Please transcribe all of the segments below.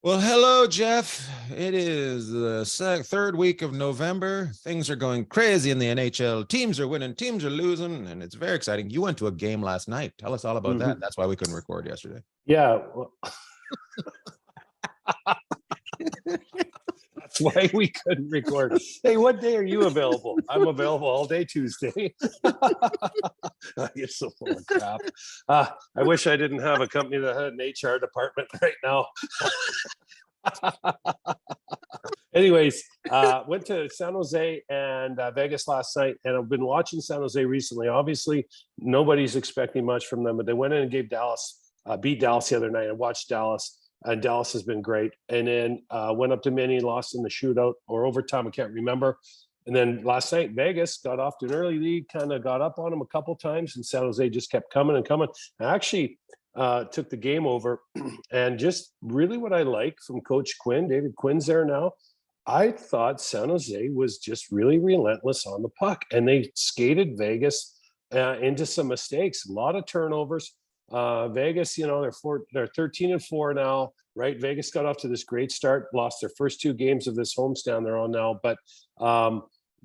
Well, hello, Jeff. It is the third week of November. Things are going crazy in the NHL. Teams are winning, teams are losing, and it's very exciting. You went to a game last night. Tell us all about that. That's why we couldn't record yesterday. Yeah. Well, that's why we couldn't record. Hey, what day are you available? I'm available all day Tuesday. You're so full of crap. I wish I didn't have a company that had an HR department right now. Anyways, went to San Jose and Vegas last night, and I've been watching San Jose recently. Obviously, nobody's expecting much from them, but they went in and gave beat Dallas the other night. I watched Dallas, and Dallas has been great. And then went up to Mini, lost in the shootout or overtime, I can't remember. And then last night, Vegas got off to an early lead, kind of got up on them a couple times, and San Jose just kept coming and coming. I actually took the game over, and just really what I like from Coach Quinn, David Quinn's there now. I thought San Jose was just really relentless on the puck, and they skated Vegas into some mistakes, a lot of turnovers. Vegas, they're 13-4 now, right? Vegas got off to this great start, lost their first two games of this homestand they're on now, but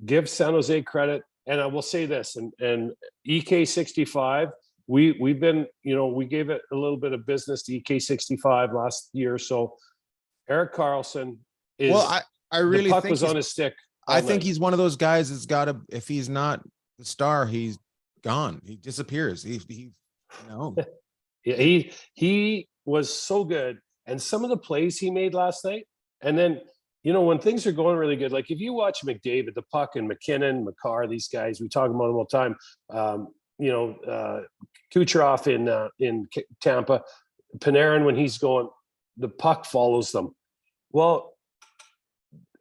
give San Jose credit. And I will say this, and EK65, we've been, we gave it a little bit of business to EK65 last year. So Erik Karlsson is, I really the puck think was on his stick. I think he's one of those guys that's got to, if he's not the star, he's gone. He disappears. He was so good. And some of the plays he made last night, and then, when things are going really good, like if you watch McDavid, the puck, and McKinnon, Makar, these guys, we talk about them all the time. Kucherov in Tampa, Panarin, when he's going, the puck follows them. Well,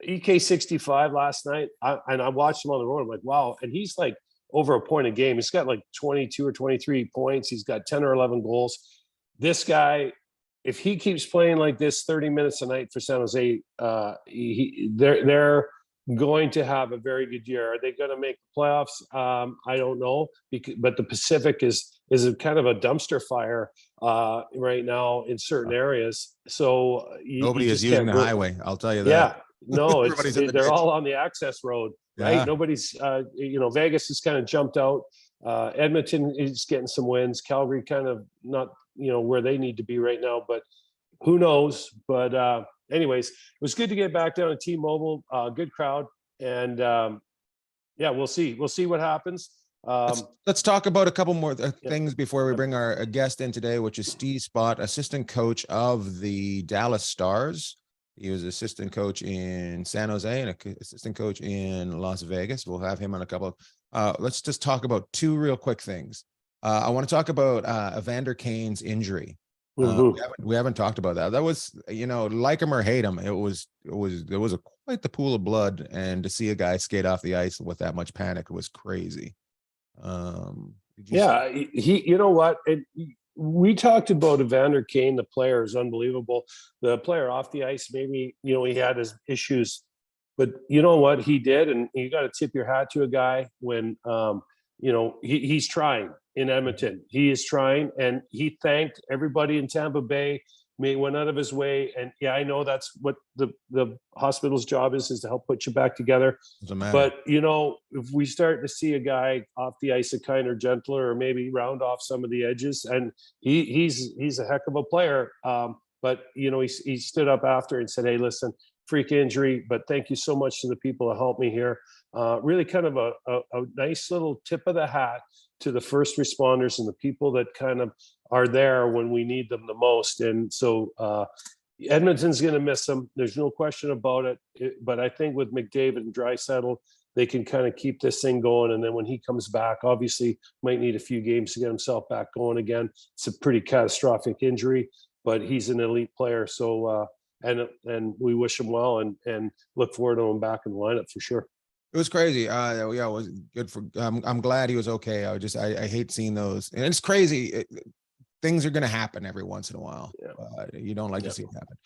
EK65 last night, I watched him on the road. I'm like, wow. And he's like over a point a game. He's got like 22 or 23 points. He's got 10 or 11 goals. This guy, if he keeps playing like this 30 minutes a night for San Jose, they're going to have a very good year. Are they going to make the playoffs? I don't know, but the Pacific is a kind of a dumpster fire right now in certain areas. So nobody is using the highway. I'll tell you that. Yeah, no, they're all on the access road, right? Yeah. Nobody's, Vegas has kind of jumped out. Edmonton is getting some wins. Calgary kind of not, where they need to be right now, but who knows? But anyways, it was good to get back down to T-Mobile. Good crowd, and we'll see. We'll see what happens. Let's talk about a couple more things before we bring our guest in today, which is Steve Spott, assistant coach of the Dallas Stars. He was assistant coach in San Jose and assistant coach in Las Vegas. We'll have him on a couple. Let's just talk about two real quick things. I want to talk about Evander Kane's injury. We haven't talked about that. That was, like him or hate him, there was quite the pool of blood, and to see a guy skate off the ice with that much panic was crazy. You know what? We talked about Evander Kane, the player is unbelievable. The player off the ice, maybe, he had his issues, but you know what he did? And you got to tip your hat to a guy when, he's trying in Edmonton. He is trying, and he thanked everybody in Tampa Bay. Went out of his way, and I know that's what the hospital's job is to help put you back together. But if we start to see a guy off the ice a kinder, gentler, or maybe round off some of the edges, and he's a heck of a player. But he stood up after and said, "Hey, listen, freak injury, but thank you so much to the people that helped me here." Really, kind of a nice little tip of the hat to the first responders and the people that kind of are there when we need them the most. And so Edmonton's going to miss them. There's no question about it. But I think with McDavid and Draisaitl, they can kind of keep this thing going. And then when he comes back, obviously might need a few games to get himself back going again. It's a pretty catastrophic injury, but he's an elite player. So, and we wish him well and look forward to him back in the lineup for sure. It was crazy. It was good for. I'm glad he was okay. I hate seeing those, and it's crazy. Things are going to happen every once in a while. You don't like to see it happen.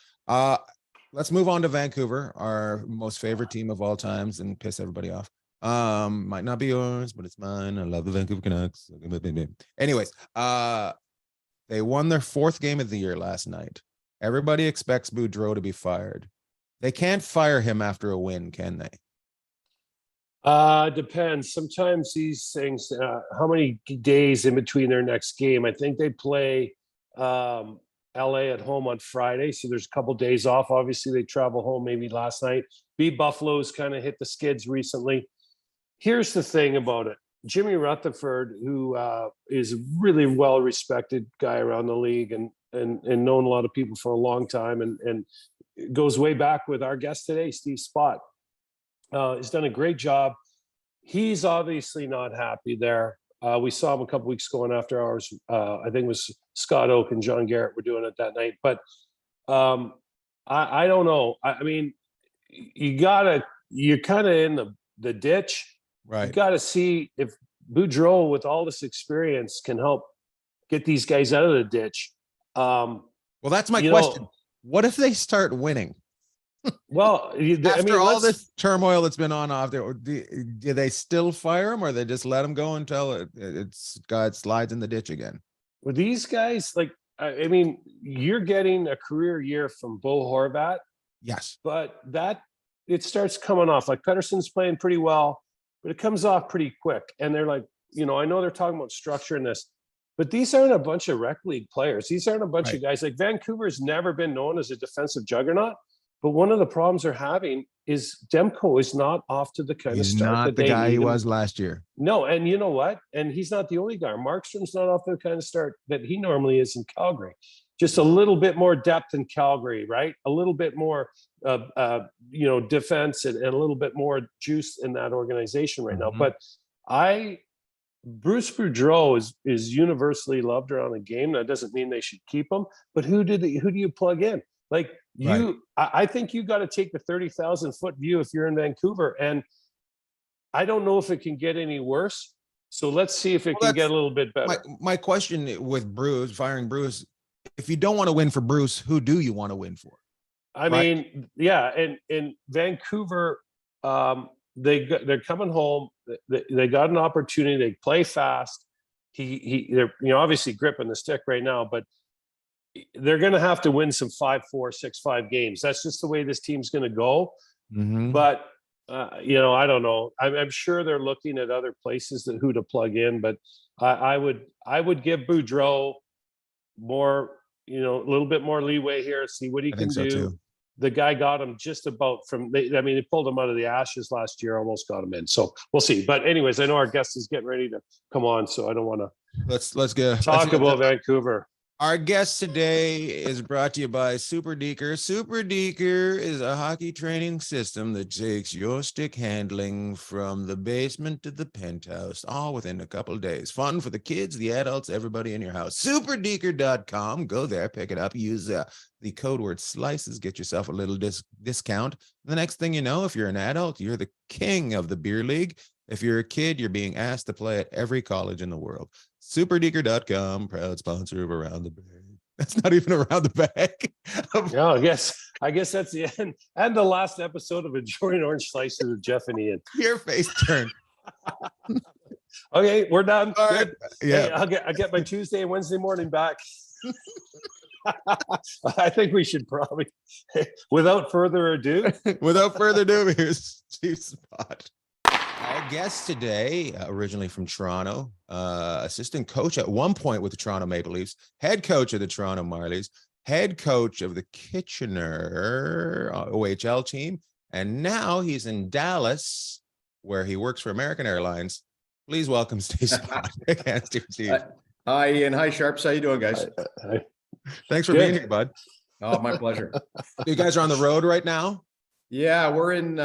Let's move on to Vancouver, our most favorite team of all times, and piss everybody off. Might not be yours, but it's mine. I love the Vancouver Canucks. Anyways, they won their fourth game of the year last night. Everybody expects Boudreau to be fired. They can't fire him after a win, can they? Depends. Sometimes these things, how many days in between their next game? I think they play LA at home on Friday. So there's a couple days off. Obviously, they travel home maybe last night. Buffalo's kind of hit the skids recently. Here's the thing about it. Jimmy Rutherford, who is a really well-respected guy around the league and known a lot of people for a long time and goes way back with our guest today, Steve Spott. He's done a great job. He's obviously not happy there. We saw him a couple weeks ago after hours. I think it was Scott Oak and John Garrett were doing it that night. But I don't know. I mean, you're kind of in the ditch. Right. You got to see if Boudreau, with all this experience, can help get these guys out of the ditch. Well, that's my question. What if they start winning? Well, after all this turmoil that's been on off there, do they still fire him, or they just let him go until God slides in the ditch again? With these guys, like, I mean, you're getting a career year from Bo Horvat. Yes, but it starts coming off. Like Pettersson's playing pretty well, but it comes off pretty quick. And they're like, I know they're talking about structure in this, but these aren't a bunch of rec league players. These aren't a bunch of guys. Like Vancouver's never been known as a defensive juggernaut. But one of the problems they're having is Demko is not off to the kind of start not that the they guy need he him. was last year. No, and you know what? And he's not the only guy. Markstrom's not off to the kind of start that he normally is in Calgary. Just a little bit more depth in Calgary, right? A little bit more, defense and a little bit more juice in that organization right now. But Bruce Boudreau is universally loved around the game. That doesn't mean they should keep him. But who do you plug in? Like I think you got to take the 30,000 foot view if you're in Vancouver, and I don't know if it can get any worse. So let's see if it can get a little bit better. My question with firing Bruce, if you don't want to win for Bruce, who do you want to win for? I mean, yeah, and in Vancouver, they're coming home. They got an opportunity. They play fast. They're obviously gripping the stick right now, but they're going to have to win some 5-4, 6-5 games. That's just the way this team's going to go. But I don't know. I'm sure they're looking at other places who to plug in. But I would give Boudreau more, a little bit more leeway here. See what he can do. Too. The guy got him just about they pulled him out of the ashes last year, almost got him in. So we'll see. But anyways, I know our guest is getting ready to come on, so I don't want to let's about Vancouver. Our guest today is brought to you by Super Deker. Super Deker is a hockey training system that takes your stick handling from the basement to the penthouse, all within a couple of days. Fun for the kids, the adults, everybody in your house. Superdeker.com. Go there, pick it up, use the code word SLICES, get yourself a little discount. The next thing you know, if you're an adult, you're the king of the beer league. If you're a kid, you're being asked to play at every college in the world. Superdeker.com, proud sponsor of Around the Bag. That's not even Around the Bag. No, I guess that's the end. And the last episode of Enjoying Orange Slices with Jeff and Ian. Your face turn. Okay, we're done. All right. Yeah. Hey, I'll get my Tuesday and Wednesday morning back. I think we should probably, without further ado, here's Steve Spott. Our guest today, originally from Toronto, assistant coach at one point with the Toronto Maple Leafs, head coach of the Toronto Marlies, head coach of the Kitchener OHL team, and now he's in Dallas, where he works for American Airlines. Please welcome Steve Spott. Steve. Hi, Ian. Hi, Sharps. How you doing, guys? Hi. Thanks for being here, bud. Oh, my pleasure. You guys are on the road right now? Yeah, we're on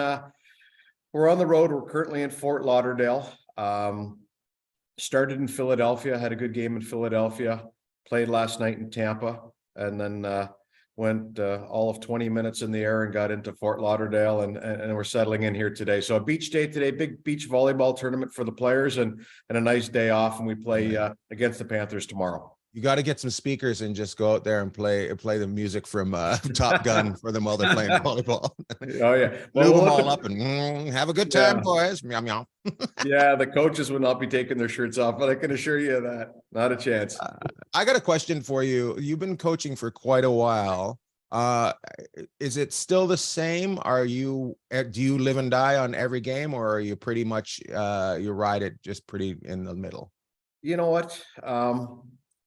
the road. We're currently in Fort Lauderdale. Started in Philadelphia, had a good game in Philadelphia, played last night in Tampa, and then went all of 20 minutes in the air and got into Fort Lauderdale, and we're settling in here today. So a beach day today, big beach volleyball tournament for the players, and a nice day off, and we play against the Panthers tomorrow. You got to get some speakers and just go out there and play the music from Top Gun for them while they're playing volleyball. Oh yeah, well, them all up and have a good time, boys. Meow meow. Yeah, the coaches will not be taking their shirts off, but I can assure you that not a chance. I got a question for you. You've been coaching for quite a while. Uh, is it still the same? Do you live and die on every game, or are you pretty much, you ride it just pretty in the middle? You know what?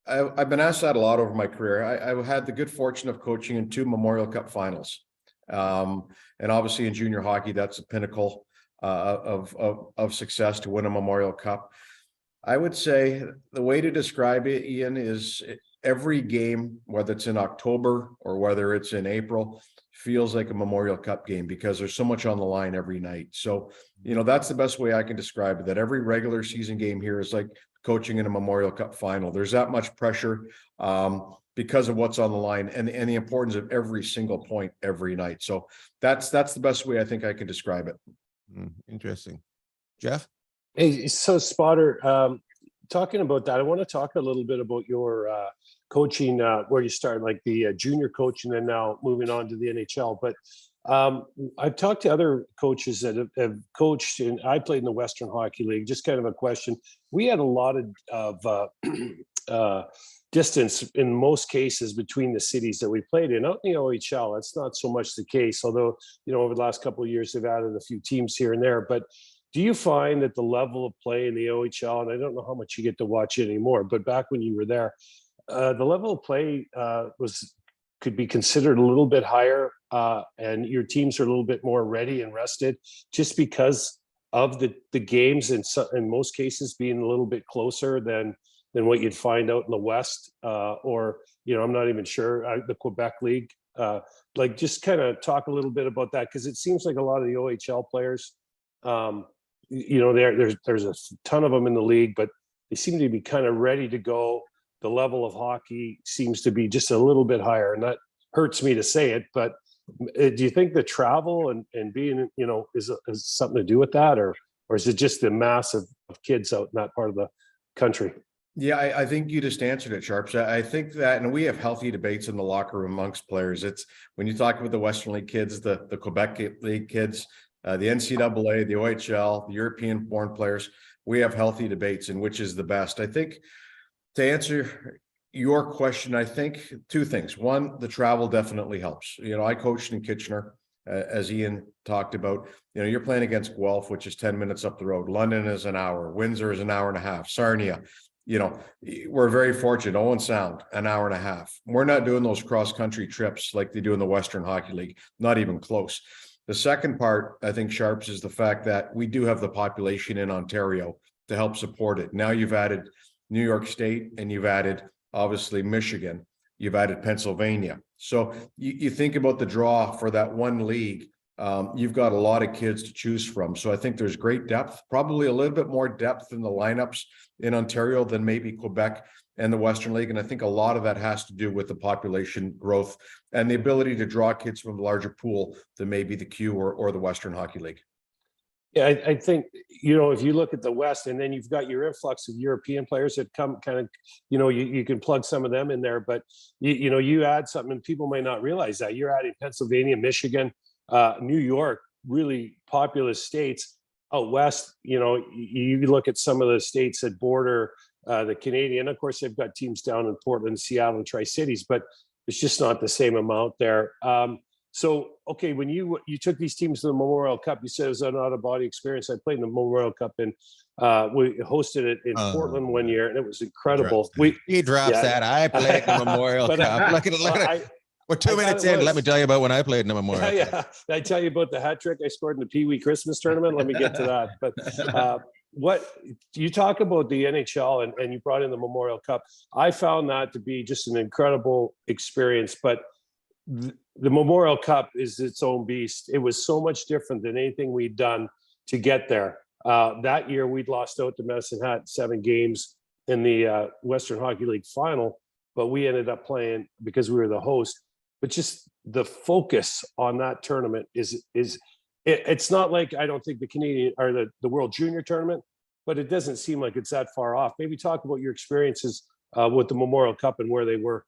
I've been asked that a lot over my career. I had the good fortune of coaching in 2 Memorial Cup finals. And obviously in junior hockey, that's the pinnacle of success, to win a Memorial Cup. I would say the way to describe it, Ian, is every game, whether it's in October or whether it's in April, feels like a Memorial Cup game because there's so much on the line every night. So, that's the best way I can describe it, that every regular season game here is like coaching in a Memorial Cup final. There's that much pressure because of what's on the line and the importance of every single point every night. So that's the best way I think I can describe it. Interesting. Jeff? Hey, so Spotter, talking about that, I want to talk a little bit about your coaching, where you started, like the junior coach, and then now moving on to the NHL. But I've talked to other coaches that have coached, and I played in the Western Hockey League. Just kind of a question. We had a lot of distance in most cases between the cities that we played in. Out in the OHL, that's not so much the case, although, over the last couple of years, they've added a few teams here and there. But do you find that the level of play in the OHL, and I don't know how much you get to watch it anymore, but back when you were there, the level of play could be considered a little bit higher, and your teams are a little bit more ready and rested, just because of the games in most cases being a little bit closer than what you'd find out in the West, or I'm not even sure, the Quebec League. Like, just kind of talk a little bit about that, because it seems like a lot of the OHL players, there's a ton of them in the league, but they seem to be kind of ready to go. The level of hockey seems to be just a little bit higher, and that hurts me to say it, but do you think the travel and being, is something to do with that, or is it just the mass of kids out in that part of the country? Yeah, I think you just answered it, Sharps. I think that, and we have healthy debates in the locker room amongst players. It's when you talk about the Western League kids, the Quebec League kids, the NCAA, the OHL, the European-born players, we have healthy debates in which is the best. I think, to answer your question, I think 2 things. One, the travel definitely helps. I coached in Kitchener, as Ian talked about. You're playing against Guelph, which is 10 minutes up the road. London is an hour. Windsor is an hour and a half. Sarnia. We're very fortunate. Owen Sound, an hour and a half. We're not doing those cross-country trips like they do in the Western Hockey League. Not even close. The second part, I think, Sharps, is the fact that we do have the population in Ontario to help support it. Now you've added New York State, and you've added, obviously, Michigan. You've added Pennsylvania. So you think about the draw for that one league. You've got a lot of kids to choose from. So I think there's great depth, probably a little bit more depth in the lineups in Ontario than maybe Quebec and the Western League. And I think a lot of that has to do with the population growth and the ability to draw kids from a larger pool than maybe the Q or the Western Hockey League. Yeah, I think, if you look at the West, and then you've got your influx of European players that come kind of, you can plug some of them in there, but you add something and people might not realize that you're adding Pennsylvania, Michigan, New York, really populous states. Out West, you look at some of the states that border the Canadian. Of course, they've got teams down in Portland, Seattle, and Tri-Cities, but it's just not the same amount there. So, okay, when you took these teams to the Memorial Cup, you said it was an out-of-body experience. I played in the Memorial Cup, and we hosted it in Portland one year, and it was incredible. He drops that. I played in the Memorial Cup. Look at we're 2 minutes in. Let me tell you about when I played in the Memorial Cup. Did I tell you about the hat trick I scored in the Pee Wee Christmas tournament? Let me get to that. But what you talk about the NHL and you brought in the Memorial Cup, I found that to be just an incredible experience. But the Memorial Cup is its own beast. It was so much different than anything we'd done to get there. That year, we'd lost out to Medicine Hat 7 games in the Western Hockey League final, but we ended up playing because we were the host. But just the focus on that tournament it's not like, I don't think the Canadian or the World Junior Tournament, but it doesn't seem like it's that far off. Maybe talk about your experiences with the Memorial Cup and where they were.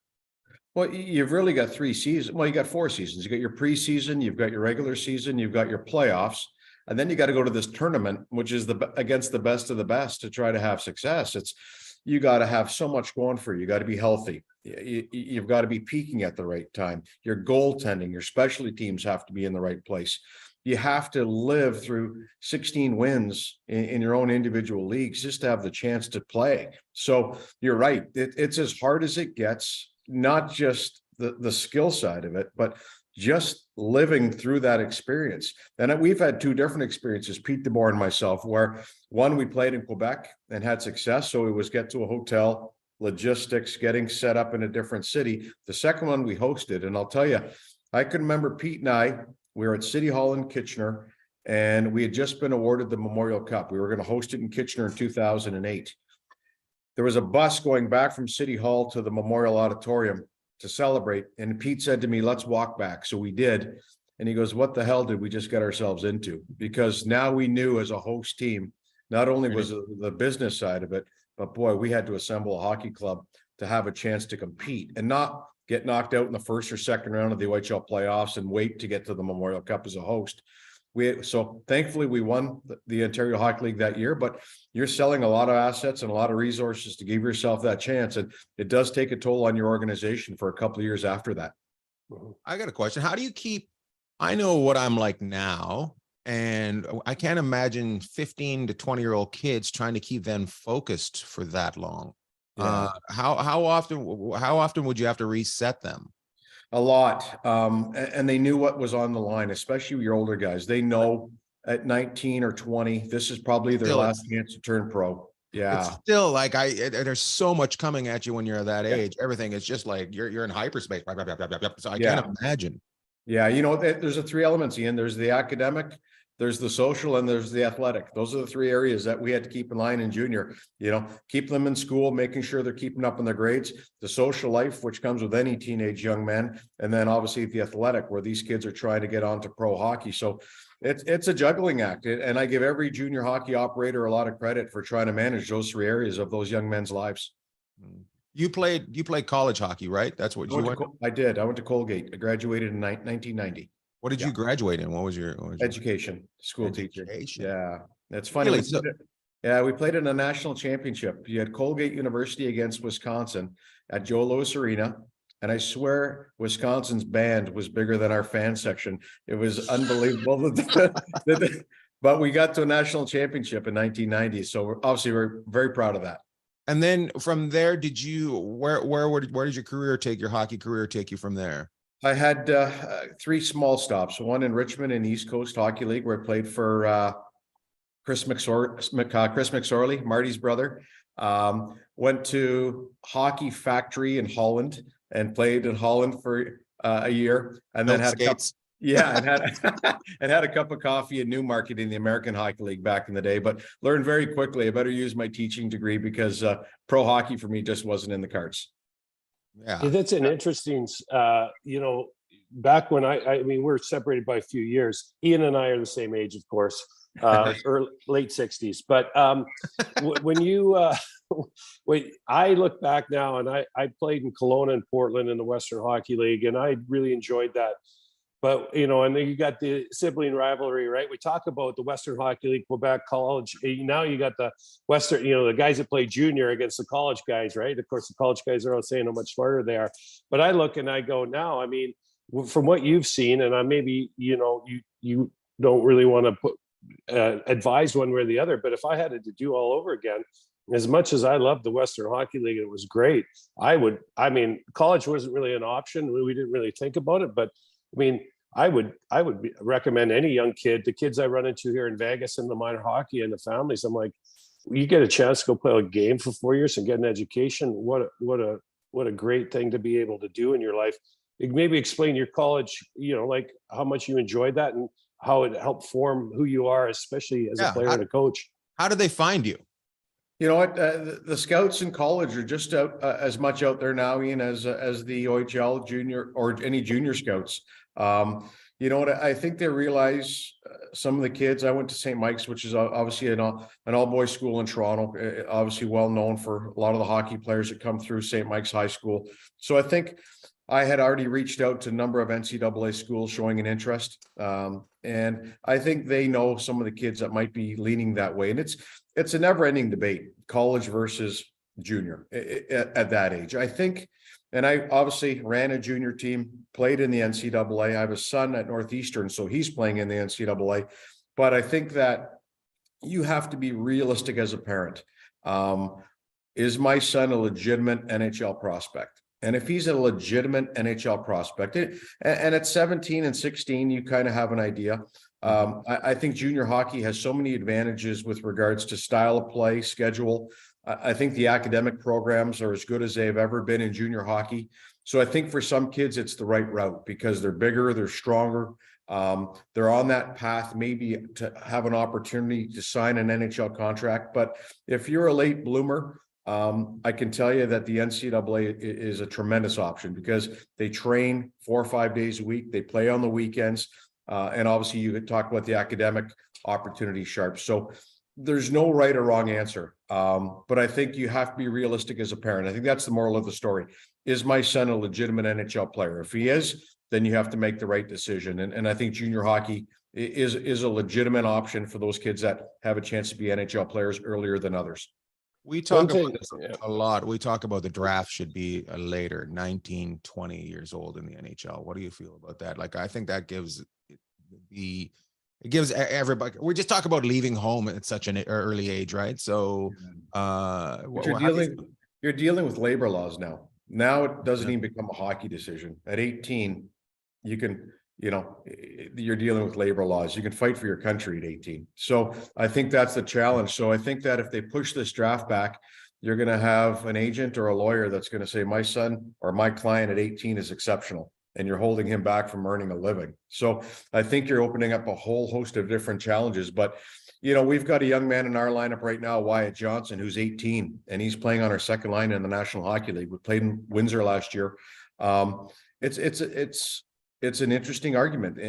Well, you've really got 3 seasons. Well, you got 4 seasons. You got your preseason, you've got your regular season, you've got your playoffs, and then you got to go to this tournament, which is against the best of the best to try to have success. you got to have so much going for you. You got to be healthy. You've got to be peaking at the right time. Your goaltending, your specialty teams have to be in the right place. You have to live through 16 wins in your own individual leagues just to have the chance to play. So you're right. It's as hard as it gets, not just the skill side of it, but just living through that experience. And we've had two different experiences, Pete DeBoer and myself, where one, we played in Quebec and had success. So it was get to a hotel, logistics, getting set up in a different city. The second one we hosted, and I'll tell you, I can remember Pete and I, we were at City Hall in Kitchener, and we had just been awarded the Memorial Cup. We were going to host it in Kitchener in 2008. There was a bus going back from City Hall to the Memorial Auditorium to celebrate. And Pete said to me, let's walk back. So we did. And he goes, what the hell did we just get ourselves into? Because now we knew as a host team, not only was the business side of it, but boy, we had to assemble a hockey club to have a chance to compete and not get knocked out in the first or second round of the OHL playoffs and wait to get to the Memorial Cup as a host. So thankfully we won the Ontario Hockey League that year, but you're selling a lot of assets and a lot of resources to give yourself that chance. And it does take a toll on your organization for a couple of years after that. I got a question. How do you keep, I know what I'm like now, and I can't imagine 15 to 20-year-old kids trying to keep them focused for that long. Yeah. How often would you have to reset them? A lot. And they knew what was on the line, especially your older guys. They know at 19 or 20, this is probably their last chance to turn pro. Yeah. It's still like there's so much coming at you when you're that age. Everything is just like you're in hyperspace. So I can't imagine. Yeah, there's the three elements, Ian. There's the academic, there's the social, and there's the athletic. Those are the three areas that we had to keep in line in junior. Keep them in school, making sure they're keeping up on their grades, the social life, which comes with any teenage young man, and then obviously the athletic, where these kids are trying to get onto pro hockey. So it's a juggling act. And I give every junior hockey operator a lot of credit for trying to manage those three areas of those young men's lives. You played college hockey, right? That's what you went to? I did. I went to Colgate. I graduated in 1990. What did you graduate in? What was your education? School teacher. Yeah, that's funny. Really? We played in a national championship. You had Colgate University against Wisconsin at Joe Louis Arena. And I swear Wisconsin's band was bigger than our fan section. It was unbelievable. But we got to a national championship in 1990. So obviously we're very proud of that. And then from there, where did your hockey career take you from there? I had three small stops, one in Richmond in East Coast Hockey League, where I played for Chris McSorley, Marty's brother. Went to Hockey Factory in Holland and played in Holland for a year, and then had and had a cup of coffee at Newmarket in the American Hockey League back in the day. But learned very quickly I better use my teaching degree because pro hockey for me just wasn't in the cards. Yeah, that's an interesting. Back when I mean, we're separated by a few years. Ian and I are the same age, of course, late 60s. But when I look back now, and I played in Kelowna and Portland in the Western Hockey League, and I really enjoyed that. But, and then you got the sibling rivalry, right? We talk about the Western Hockey League, Quebec College. Now you got the Western, the guys that play junior against the college guys, right? Of course, the college guys are all saying how much smarter they are. But I look and I go, now, I mean, from what you've seen, and maybe, you don't really want to put advise one way or the other, but if I had it to do all over again, as much as I loved the Western Hockey League, it was great. College wasn't really an option. We didn't really think about it, but I mean, I would recommend any young kid, the kids I run into here in Vegas and the minor hockey and the families, I'm like, you get a chance to go play a game for 4 years and get an education. What a great thing to be able to do in your life. Maybe explain your college, like how much you enjoyed that and how it helped form who you are, especially as a player and a coach. How did they find you? You know what? The scouts in college are just out as much out there now, Ian, as the OHL junior or any junior scouts. You know what? I think they realize some of the kids. I went to St. Mike's, which is obviously an all-boys school in Toronto, obviously well known for a lot of the hockey players that come through St. Mike's High School. So I think I had already reached out to a number of NCAA schools showing an interest. And I think they know some of the kids that might be leaning that way. And it's a never ending debate, college versus junior at that age. I think, and I obviously ran a junior team, played in the NCAA. I have a son at Northeastern, so he's playing in the NCAA. But I think that you have to be realistic as a parent. Is my son a legitimate NHL prospect? And if he's a legitimate NHL prospect, and at 17 and 16, you kind of have an idea. I think junior hockey has so many advantages with regards to style of play, schedule. I think the academic programs are as good as they've ever been in junior hockey. So I think for some kids, it's the right route because they're bigger, they're stronger. They're on that path maybe to have an opportunity to sign an NHL contract. But if you're a late bloomer, I can tell you that the NCAA is a tremendous option because they train 4 or 5 days a week. They play on the weekends. And obviously you could talk about the academic opportunity sharp. So there's no right or wrong answer. But I think you have to be realistic as a parent. I think that's the moral of the story. Is my son a legitimate NHL player? If he is, then you have to make the right decision. And I think junior hockey is a legitimate option for those kids that have a chance to be NHL players earlier than others. We talk about this a lot. We talk about the draft should be a later 19, 20 years old in the NHL. What do you feel about that? Like, I think that gives everybody, we just talk about leaving home at such an early age, right? So you're dealing with labor laws now. Now it doesn't even become a hockey decision. At 18, you can, you're dealing with labor laws. You can fight for your country at 18. So I think that's the challenge. So I think that if they push this draft back, you're going to have an agent or a lawyer that's going to say, my son or my client at 18 is exceptional, and you're holding him back from earning a living. So I think you're opening up a whole host of different challenges. But, we've got a young man in our lineup right now, Wyatt Johnson, who's 18, and he's playing on our second line in the National Hockey League. We played in Windsor last year. It's an interesting argument,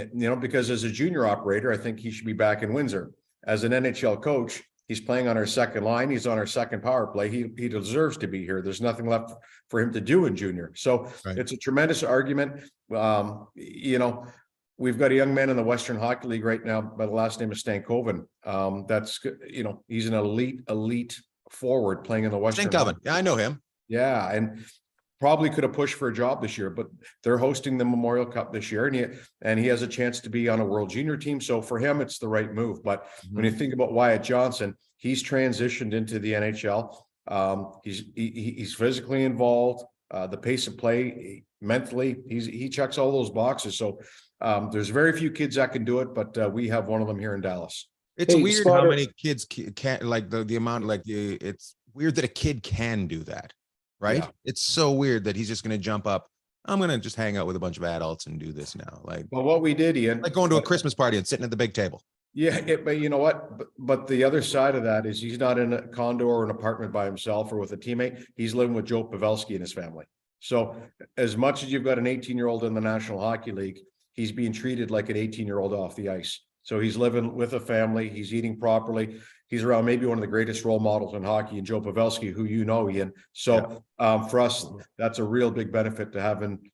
because as a junior operator, I think he should be back in Windsor. As an NHL coach, he's playing on our second line. He's on our second power play. He deserves to be here. There's nothing left for him to do in junior. So It's a tremendous argument. We've got a young man in the Western Hockey League right now by the last name of Stankoven. He's an elite forward playing in the Western. Stankoven. Yeah, I know him. Yeah. And probably could have pushed for a job this year, but they're hosting the Memorial Cup this year, and he has a chance to be on a World Junior team. So for him, it's the right move. But when you think about Wyatt Johnson, he's transitioned into the NHL. He's physically involved. The pace of play, mentally, he checks all those boxes. So there's very few kids that can do it, but we have one of them here in Dallas. It's weird how many kids can't, like the amount, it's weird that a kid can do that. Right. Yeah. It's so weird that he's just going to jump up. I'm going to just hang out with a bunch of adults and do this now. Well, what we did, Ian, like going to a Christmas party and sitting at the big table. Yeah. But you know what? But the other side of that is he's not in a condo or an apartment by himself or with a teammate. He's living with Joe Pavelski and his family. So as much as you've got an 18-year-old in the National Hockey League, he's being treated like an 18-year-old off the ice. So he's living with a family. He's eating properly. He's around maybe one of the greatest role models in hockey, and Joe Pavelski, who Ian. So for us, that's a real big benefit to having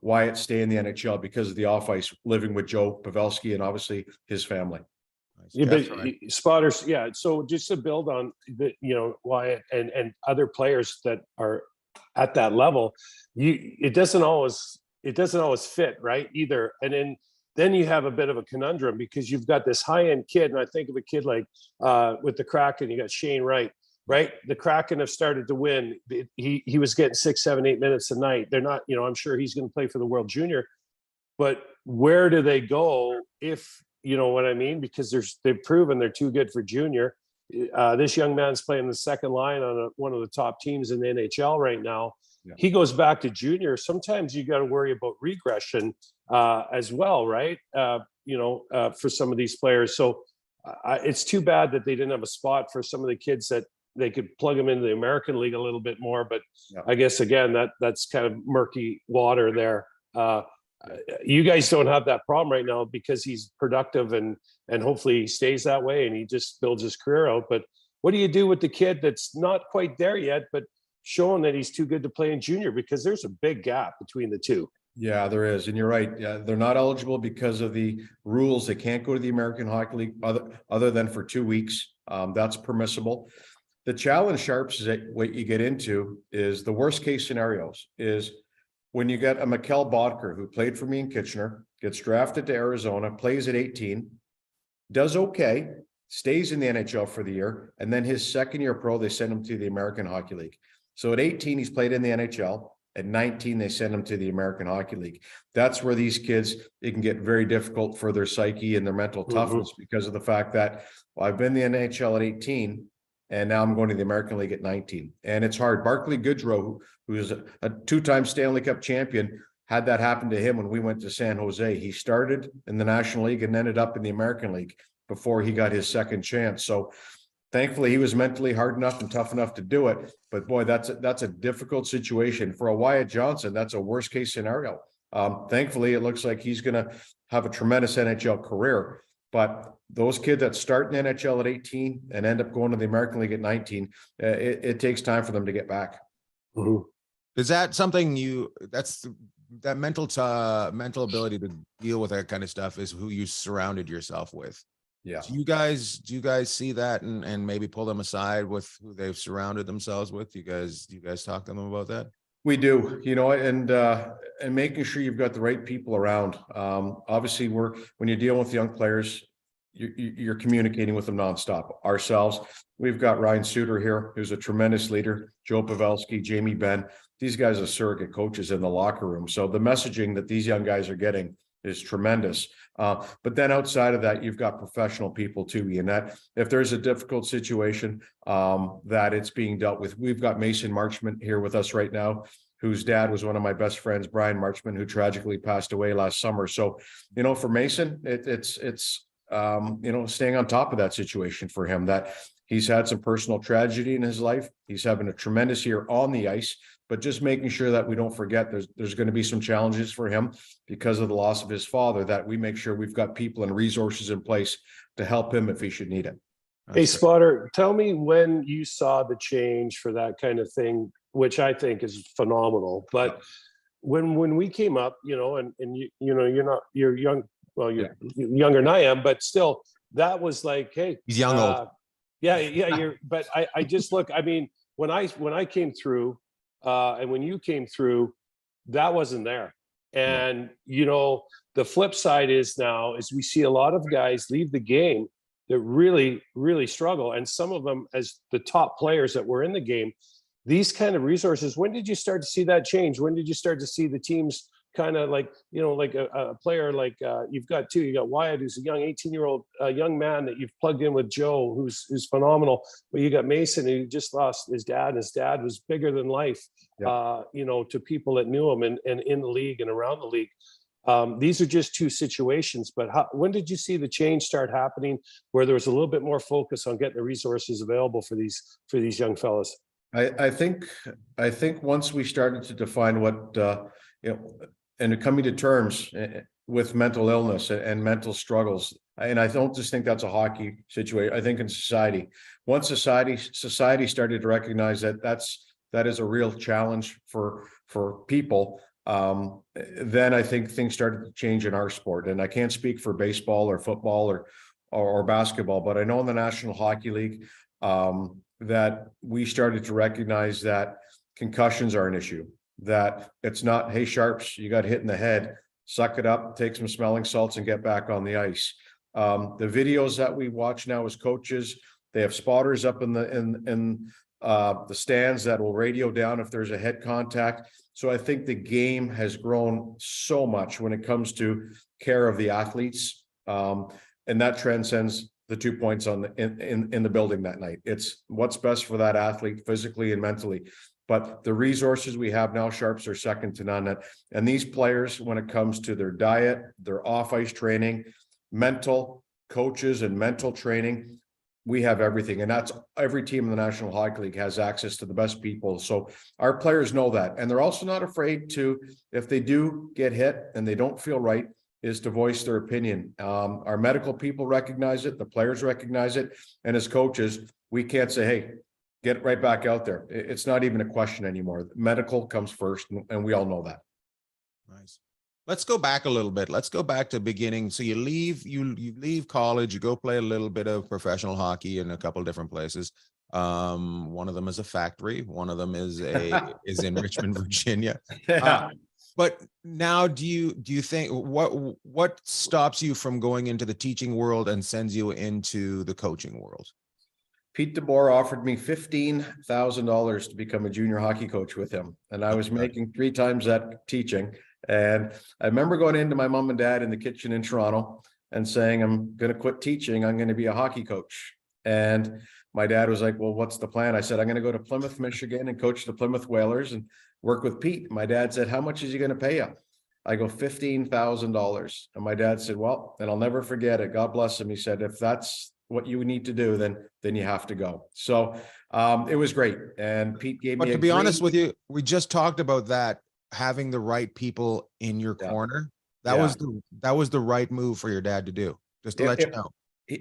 Wyatt stay in the NHL because of the off ice living with Joe Pavelski and obviously his family. Yeah, but Spotters, yeah. So just to build on the, Wyatt and other players that are at that level, it doesn't always fit, right? Either, and then you have a bit of a conundrum because you've got this high-end kid, and I think of a kid like with the Kraken, you got Shane Wright, right? The Kraken have started to win. He was getting 6, 7, 8 minutes a night. They're not, I'm sure he's going to play for the World Junior, but where do they go if, you know what I mean? Because they've proven they're too good for junior. This young man's playing the second line on one of the top teams in the NHL right now. Yeah. He goes back to junior. Sometimes you got to worry about regression as well, right? For some of these players. So it's too bad that they didn't have a spot for some of the kids that they could plug them into the American League a little bit more. But yeah. I guess, again, that's kind of murky water there. You guys don't have that problem right now because he's productive and hopefully he stays that way and he just builds his career out. But what do you do with the kid that's not quite there yet, but showing that he's too good to play in junior? Because there's a big gap between the two. Yeah, there is. And you're right. Yeah, they're not eligible because of the rules. They can't go to the American Hockey League other than for 2 weeks. That's permissible. the challenge, Sharps, is that what you get into is the worst case scenarios is when you get a Mikkel Bodker who played for me in Kitchener, gets drafted to Arizona, plays at 18, does okay, stays in the NHL for the year, and then his second year pro, they send him to the American Hockey League. So at 18, he's played in the NHL. At 19, they send him to the American Hockey League. That's where these kids, it can get very difficult for their psyche and their mental toughness because of the fact that, well, I've been in the NHL at 18, and now I'm going to the American League at 19. And it's hard. Barclay Goodrow, who is a two-time Stanley Cup champion, had that happen to him when we went to San Jose. He started in the National League and ended up in the American League before he got his second chance. So thankfully, he was mentally hard enough and tough enough to do it. But boy, that's a difficult situation. For a Wyatt Johnson, that's a worst case scenario. Thankfully, it looks like he's going to have a tremendous NHL career. But those kids that start in the NHL at 18 and end up going to the American League at 19, it takes time for them to get back. Is that something that mental ability to deal with that kind of stuff is who you surrounded yourself with? Yeah. Do you guys see that and maybe pull them aside with who they've surrounded themselves with? Do you guys talk to them about that? We do, and making sure you've got the right people around. Obviously, when you're dealing with young players, you're communicating with them nonstop. Ourselves, we've got Ryan Suter here, who's a tremendous leader. Joe Pavelski, Jamie Benn. These guys are surrogate coaches in the locker room. So the messaging that these young guys are getting is tremendous. But then outside of that, you've got professional people too, Ian, that if there's a difficult situation that it's being dealt with. We've got Mason Marchment here with us right now, whose dad was one of my best friends, Brian Marchment, who tragically passed away last summer. So, for Mason, it's staying on top of that situation for him, that he's had some personal tragedy in his life. He's having a tremendous year on the ice, but just making sure that we don't forget there's going to be some challenges for him because of the loss of his father, that we make sure we've got people and resources in place to help him if he should need it. Hey, Spotter, tell me when you saw the change for that kind of thing, which I think is phenomenal. But when we came up, and you're young, well, you're younger than I am, but still, that was like, hey, he's young old. Yeah. But I just look. I mean, when I came through, and when you came through, that wasn't there. And the flip side is we see a lot of guys leave the game that really, really struggle, and some of them as the top players that were in the game. These kind of resources. When did you start to see that change? When did you start to see the teams kind of like, like a player like you got Wyatt, who's a young 18-year-old young man that you've plugged in with Joe, who's phenomenal. But you got Mason, who just lost his dad. His dad was bigger than life, to people that knew him and in the league and around the league. These are just two situations, but when did you see the change start happening where there was a little bit more focus on getting the resources available for these young fellas? I think once we started to define what, and coming to terms with mental illness and mental struggles, and I don't just think that's a hockey situation. I think in society, once society started to recognize that is a real challenge for people, then I think things started to change in our sport. And I can't speak for baseball or football or basketball, but I know in the National Hockey League that we started to recognize that concussions are an issue, that it's not, hey, Sharps, you got hit in the head, suck it up, take some smelling salts and get back on the ice. The videos that we watch now as coaches, they have spotters up in the stands that will radio down if there's a head contact. So I think the game has grown so much when it comes to care of the athletes, and that transcends the 2 points in the building that night. It's what's best for that athlete physically and mentally. But the resources we have now, Sharps, are second to none. And these players, when it comes to their diet, their off-ice training, mental coaches and mental training, we have everything. And that's every team in the National Hockey League has access to the best people. So our players know that. And they're also not afraid to, if they do get hit and they don't feel right, is to voice their opinion. Our medical people recognize it, the players recognize it, and as coaches, we can't say, hey, get right back out there. It's not even a question anymore. Medical comes first, and we all know that. Nice. Let's go back a little bit. Let's go back to beginning. So you leave college, you go play a little bit of professional hockey in a couple of different places. One of them is a factory. One of them is is in Richmond, Virginia. Yeah. But now do you think what stops you from going into the teaching world and sends you into the coaching world? Pete DeBoer offered me $15,000 to become a junior hockey coach with him. And I was making 3 times that teaching. And I remember going into my mom and dad in the kitchen in Toronto and saying, I'm going to quit teaching. I'm going to be a hockey coach. And my dad was like, well, what's the plan? I said, I'm going to go to Plymouth, Michigan and coach the Plymouth Whalers and work with Pete. My dad said, how much is he going to pay you? I go, $15,000. And my dad said, well, and I'll never forget it. God bless him. He said, if that's what you need to do, then you have to go. So it was great. And Pete gave me, but to be honest with you, we just talked about that, having the right people in your corner. That was the right move for your dad to do, just to let you know.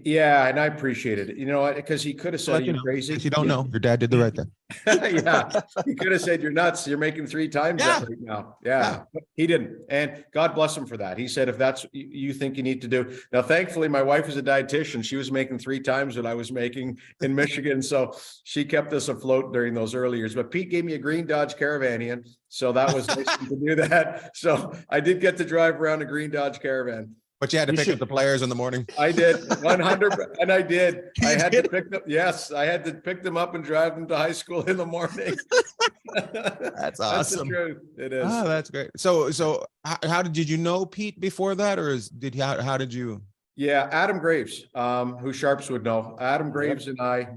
Yeah, and I appreciate it. You know, because he could have said, you're crazy. If you don't know, your dad did the right thing. Yeah, he could have said, you're nuts. You're making 3 times that right now. Yeah, but he didn't. And God bless him for that. He said, if that's you think you need to do. Now, thankfully, my wife is a dietitian. She was making 3 times what I was making in Michigan. So she kept us afloat during those early years. But Pete gave me a green Dodge Caravan, Ian. So that was nice to do that. So I did get to drive around a green Dodge Caravan. But you had to pick up the players in the morning. I did 100, and I did. I had to pick them. Yes, I had to pick them up and drive them to high school in the morning. That's awesome. That's the truth. It is. Oh, that's great. So how did you know Pete before that, or how did you? Yeah, Adam Graves, who Sharps would know. Adam Graves and I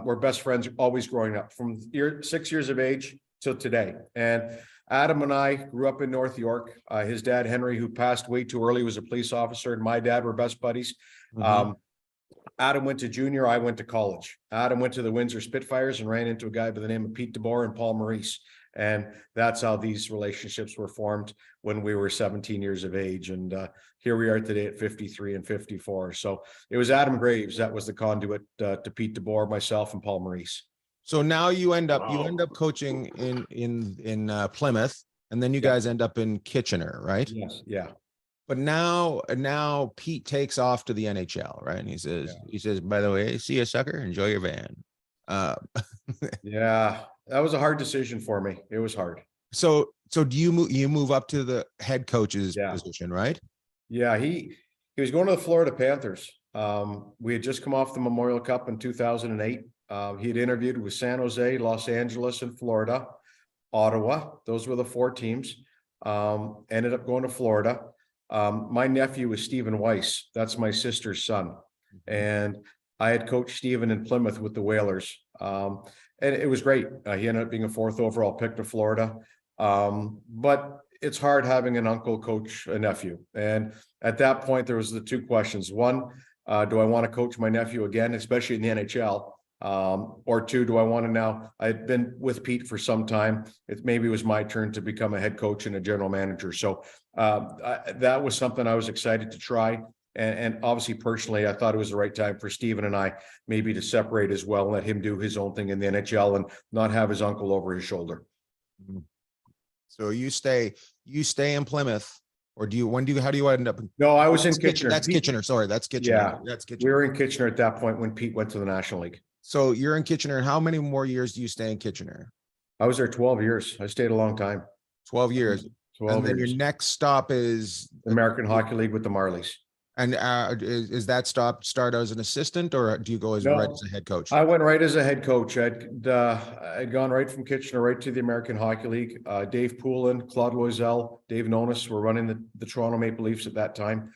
were best friends always growing up, from 6 years of age till today. And Adam and I grew up in North York. His dad, Henry, who passed way too early, was a police officer, and my dad were best buddies. Adam went to junior, I went to college. Adam went to the Windsor Spitfires and ran into a guy by the name of Pete DeBoer and Paul Maurice. And that's how these relationships were formed when we were 17 years of age. And here we are today at 53 and 54. So it was Adam Graves that was the conduit to Pete DeBoer, myself, and Paul Maurice. So now you end up coaching in Plymouth, and then you guys end up in Kitchener, right? Yes. Yeah. But now Pete takes off to the NHL, right? And he says, by the way, see you, sucker, enjoy your van. Yeah, that was a hard decision for me. It was hard. So do you move up to the head coach's position, right? Yeah, he was going to the Florida Panthers. We had just come off the Memorial Cup in 2008. He had interviewed with San Jose, Los Angeles, and Florida, Ottawa. Those were the 4 teams. Ended up going to Florida. My nephew is Stephen Weiss. That's my sister's son. And I had coached Stephen in Plymouth with the Whalers. And it was great. He ended up being a 4th overall pick to Florida. But it's hard having an uncle coach a nephew. And at that point, there was the 2 questions. One, do I want to coach my nephew again, especially in the NHL? Or 2, do I want to now? I had been with Pete for some time. Maybe it was my turn to become a head coach and a general manager. So that was something I was excited to try. And obviously, personally, I thought it was the right time for Stephen and I maybe to separate as well, and let him do his own thing in the NHL and not have his uncle over his shoulder. So you stay in Plymouth, or how do you end up? No, I was in Kitchener. That's Kitchener. Sorry, that's Kitchener. Yeah, that's Kitchener. We were in Kitchener at that point when Pete went to the National League. So you're in Kitchener. How many more years do you stay in Kitchener? I was there 12 years. I stayed a long time. 12 years. 12 and then years. Your next stop is American Hockey League with the Marlies. And is that start as an assistant, or do you go right as a head coach? I went right as a head coach. I'd gone right from Kitchener right to the American Hockey League. Dave Poulin, Claude Loisel, Dave Nonis were running the Toronto Maple Leafs at that time,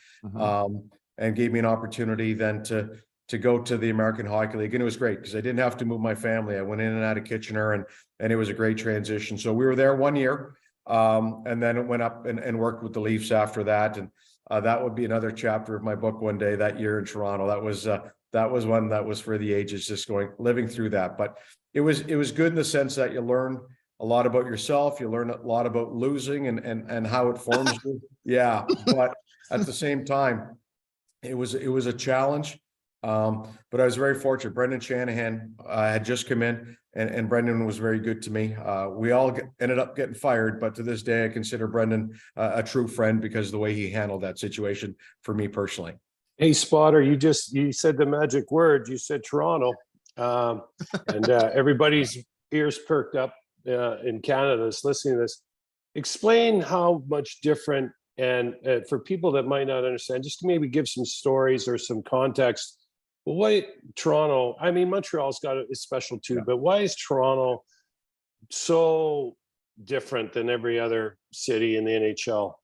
and gave me an opportunity then to go to the American Hockey League. And it was great because I didn't have to move my family. I went in and out of Kitchener, and it was a great transition. So we were there 1 year, and then it went up and worked with the Leafs after that. And that would be another chapter of my book one day, that year in Toronto. That was one that was for the ages, just living through that. But it was good in the sense that you learn a lot about yourself. You learn a lot about losing and how it forms you. Yeah. But at the same time, it was a challenge. But I was very fortunate. Brendan Shanahan had just come in, and Brendan was very good to me. We all ended up getting fired, but to this day, I consider Brendan a true friend because of the way he handled that situation for me personally. Hey, Spotter, you said the magic word. You said Toronto. And everybody's ears perked up in Canada that's listening to this. Explain how much different, and for people that might not understand, just maybe give some stories or some context. Well, why Toronto? I mean, Montreal's got a special too, but why is Toronto so different than every other city in the NHL?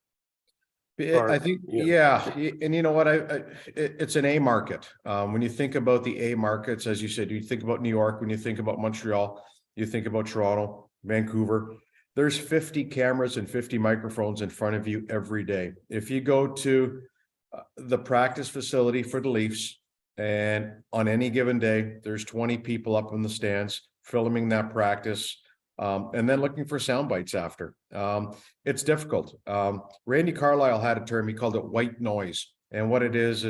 I think, yeah. And you know what, it's an A market. When you think about the A markets, as you said, you think about New York, when you think about Montreal, you think about Toronto, Vancouver, there's 50 cameras and 50 microphones in front of you every day. If you go to the practice facility for the Leafs, and on any given day, there's 20 people up in the stands filming that practice, and then looking for sound bites after. It's difficult. Randy Carlyle had a term, he called it white noise. And what it is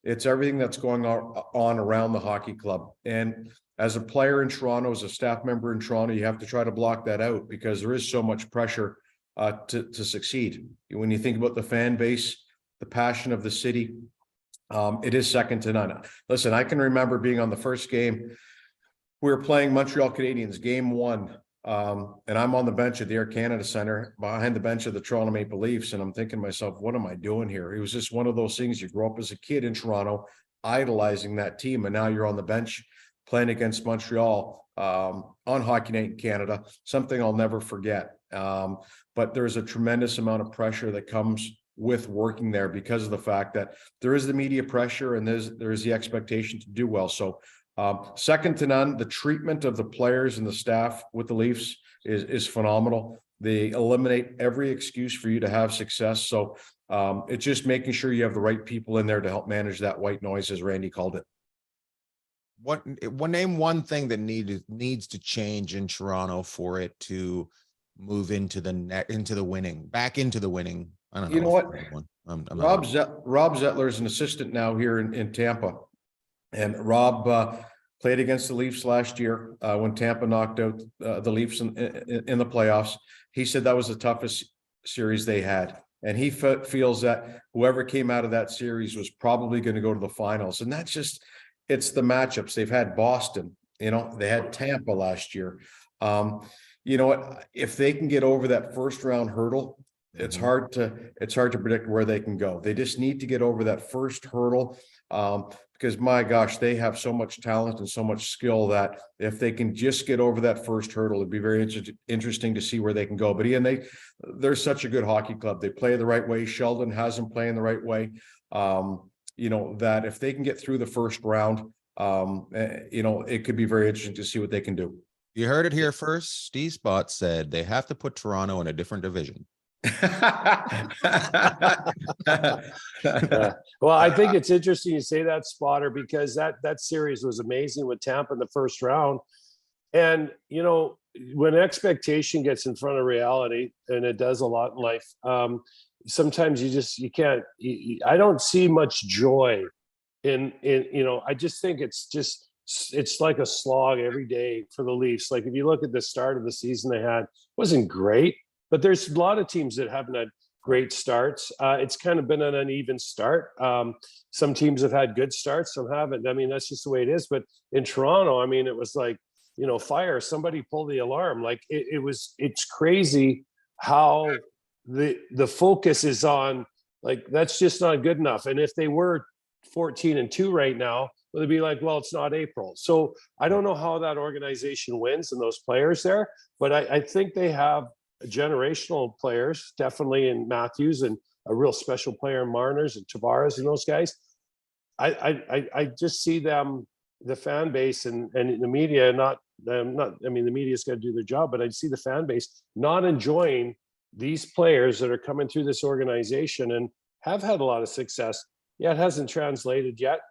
it's everything that's going on around the hockey club. And as a player in Toronto, as a staff member in Toronto, you have to try to block that out because there is so much pressure to succeed. When you think about the fan base, the passion of the city, it is second to none. Listen, I can remember being on the first game. We were playing Montreal Canadiens, game 1. And I'm on the bench at the Air Canada Center behind the bench of the Toronto Maple Leafs. And I'm thinking to myself, what am I doing here? It was just one of those things. You grow up as a kid in Toronto, idolizing that team. And now you're on the bench playing against Montreal on Hockey Night in Canada, something I'll never forget. But there's a tremendous amount of pressure that comes with working there because of the fact that there is the media pressure and there's the expectation to do well. So second to none. The treatment of the players and the staff with the Leafs is phenomenal. They eliminate every excuse for you to have success. So it's just making sure you have the right people in there to help manage that white noise, as Randy called it. Name one thing that needs to change in Toronto for it to move into the winning. I don't know. You know what? Rob Zettler is an assistant now here in Tampa. And Rob played against the Leafs last year when Tampa knocked out the Leafs in the playoffs. He said that was the toughest series they had. And he feels that whoever came out of that series was probably going to go to the finals. And that's just, it's the matchups. They've had Boston, they had Tampa last year. You know what, if they can get over that first round hurdle, it's hard to predict where they can go. They just need to get over that first hurdle. Because my gosh, they have so much talent and so much skill that if they can just get over that first hurdle, it'd be very interesting to see where they can go. But Ian, they're such a good hockey club. They play the right way. Sheldon has them playing the right way. That if they can get through the first round, it could be very interesting to see what they can do. You heard it here first. Steve Spott said they have to put Toronto in a different division. Well, I think it's interesting you say that, Spotter, because that series was amazing with Tampa in the first round. And when expectation gets in front of reality, and it does a lot in life, sometimes you can't. I don't see much joy in. I just think it's like a slog every day for the Leafs. Like if you look at the start of the season they had, wasn't great. But there's a lot of teams that haven't had great starts. It's kind of been an uneven start. Some teams have had good starts, some haven't. I mean, that's just the way it is. But in Toronto, I mean, it was like, fire, somebody pull the alarm. Like it's crazy how the focus is on, like, that's just not good enough. And if they were 14-2 right now, they'd be like, well, it's not April. So I don't know how that organization wins and those players there, but I think they have generational players, definitely in Matthews, and a real special player in Marners and Tavares and those guys. I just see them, the fan base and the media, the media's got to do their job, but I see the fan base not enjoying these players that are coming through this organization and have had a lot of success. Yeah, it hasn't translated yet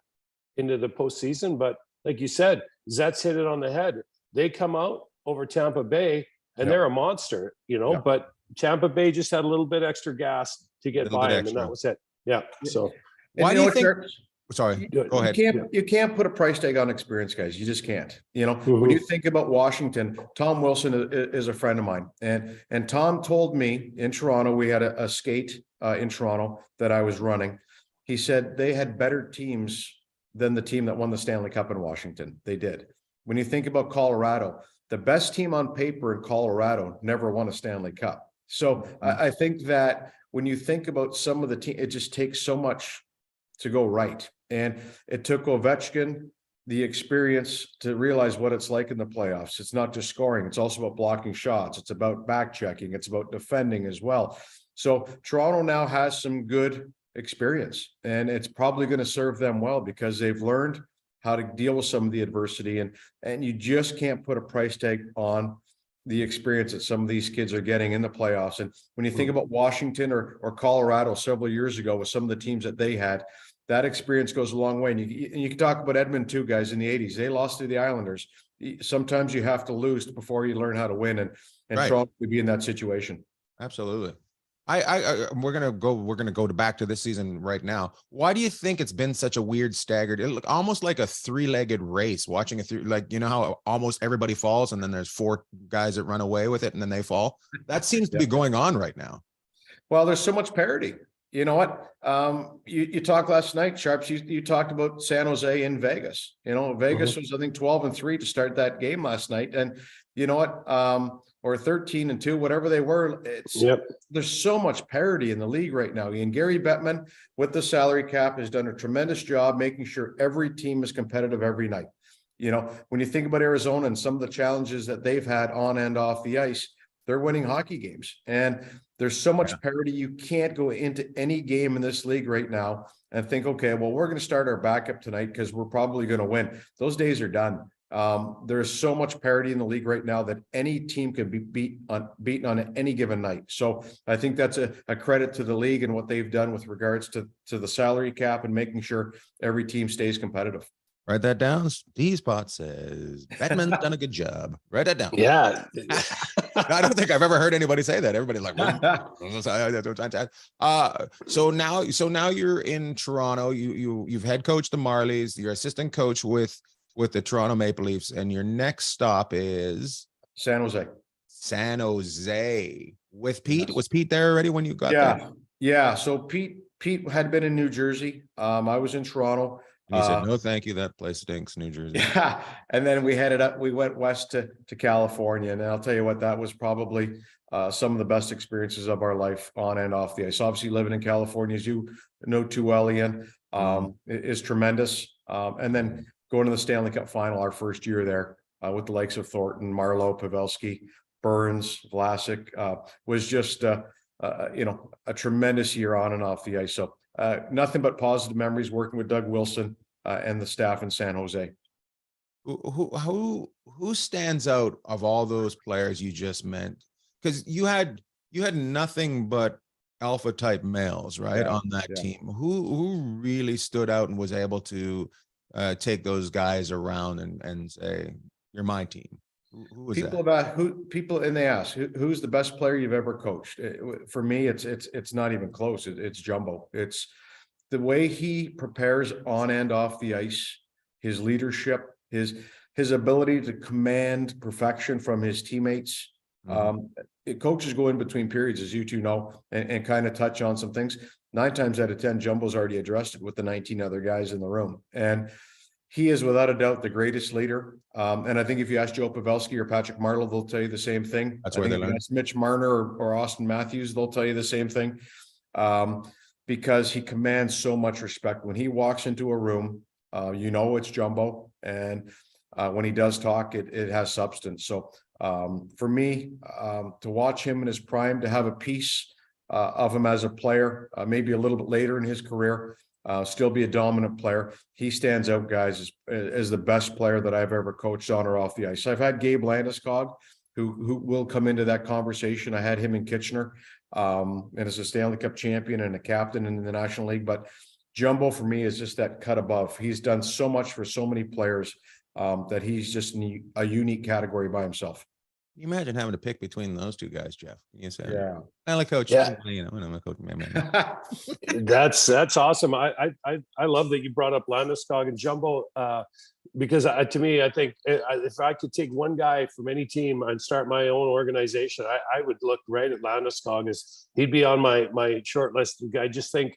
into the postseason, but like you said, Zets hit it on the head. They come out over Tampa Bay, and they're a monster, but Tampa Bay just had a little bit extra gas to get by them, and that was it. Yeah. So why do you think? Sorry, go ahead. You can't put a price tag on experience, guys. You just can't. When you think about Washington, Tom Wilson is a friend of mine, and Tom told me in Toronto, we had a skate in Toronto that I was running. He said they had better teams than the team that won the Stanley Cup in Washington. They did. When you think about Colorado, the best team on paper in Colorado never won a Stanley Cup. So I think that when you think about some of the team, it just takes so much to go right. And it took Ovechkin the experience to realize what it's like in the playoffs. It's not just scoring. It's also about blocking shots. It's about back checking. It's about defending as well. So Toronto now has some good experience, and it's probably going to serve them well because they've learned how to deal with some of the adversity, and you just can't put a price tag on the experience that some of these kids are getting in the playoffs. And when you think about Washington or Colorado several years ago with some of the teams that they had, that experience goes a long way. And you can talk about Edmonton too, guys, in the 80s. They lost to the Islanders. Sometimes you have to lose before you learn how to win, and Right. Toronto would be in that situation. Absolutely. We're gonna go back to this season right now. Why do you think it's been such a weird staggered? It looked almost like a three-legged race. Watching it through, like, you know how almost everybody falls, and then there's 4 guys that run away with it, and then they fall. That seems to be going on right now. Well, there's so much parity. You know what? You talked last night, Sharps. You talked about San Jose in Vegas. You know, Vegas was, I think, 12-3 to start that game last night, and you know what? Or 13-2, whatever they were. There's so much parity in the league right now. And Gary Bettman, with the salary cap, has done a tremendous job making sure every team is competitive every night. You know, when you think about Arizona and some of the challenges that they've had on and off the ice, they're winning hockey games. And there's so much parity. You can't go into any game in this league right now and think, okay, well, we're going to start our backup tonight because we're probably going to win. Those days are done. There's so much parity in the league right now that any team can be beaten on any given night. So I think that's a credit to the league and what they've done with regards to the salary cap and making sure every team stays competitive. Write that down. Spott says Batman's done a good job. Write that down. Yeah. I don't think I've ever heard anybody say that. Everybody's like, so now you're in Toronto. You've head coached the Marlies. You're assistant coach with the Toronto Maple Leafs, and your next stop is San Jose. San Jose with Pete. Yes. Was Pete there already when you got there? Yeah. So Pete had been in New Jersey. I was in Toronto. He said, no, thank you. That place stinks, New Jersey. Yeah. And then we went west to California. And I'll tell you what, that was probably some of the best experiences of our life on and off the ice. Obviously, living in California, as you know too well, Ian, is tremendous. And then going to the Stanley Cup final, our first year there with the likes of Thornton, Marleau, Pavelski, Burns, Vlasic, was just, a tremendous year on and off the ice. So nothing but positive memories working with Doug Wilson and the staff in San Jose. Who stands out of all those players you just meant? Because you had nothing but alpha type males, right, on that team. Who really stood out and was able to take those guys around and say, you're my team? Who was people and they ask who's the best player you've ever coached? For me, it's not even close. It's Jumbo. It's the way he prepares on and off the ice, his leadership, his ability to command perfection from his teammates. Coaches go in between periods, as you two know, and kind of touch on some things. 9 times out of 10, Jumbo's already addressed it with the 19 other guys in the room. And he is without a doubt the greatest leader. And I think if you ask Joe Pavelski or Patrick Marleau, they'll tell you the same thing. That's where they learn. Mitch Marner or Austin Matthews, they'll tell you the same thing. Because he commands so much respect. When he walks into a room, it's Jumbo. And when he does talk, it has substance. So for me, to watch him in his prime, to have a piece of him as a player, maybe a little bit later in his career, still be a dominant player. He stands out, guys, as the best player that I've ever coached on or off the ice. I've had Gabe Landeskog, who will come into that conversation. I had him in Kitchener, and as a Stanley Cup champion and a captain in the National League. But Jumbo, for me, is just that cut above. He's done so much for so many players that he's just in a unique category by himself. Can you imagine having to pick between those two guys, Jeff? You say, I like coach. Yeah. I'm a coach, man. That's awesome. I love that you brought up Landeskog and Jumbo because to me, I think if I could take one guy from any team and start my own organization, I would look right at Landeskog as he'd be on my short list. I just think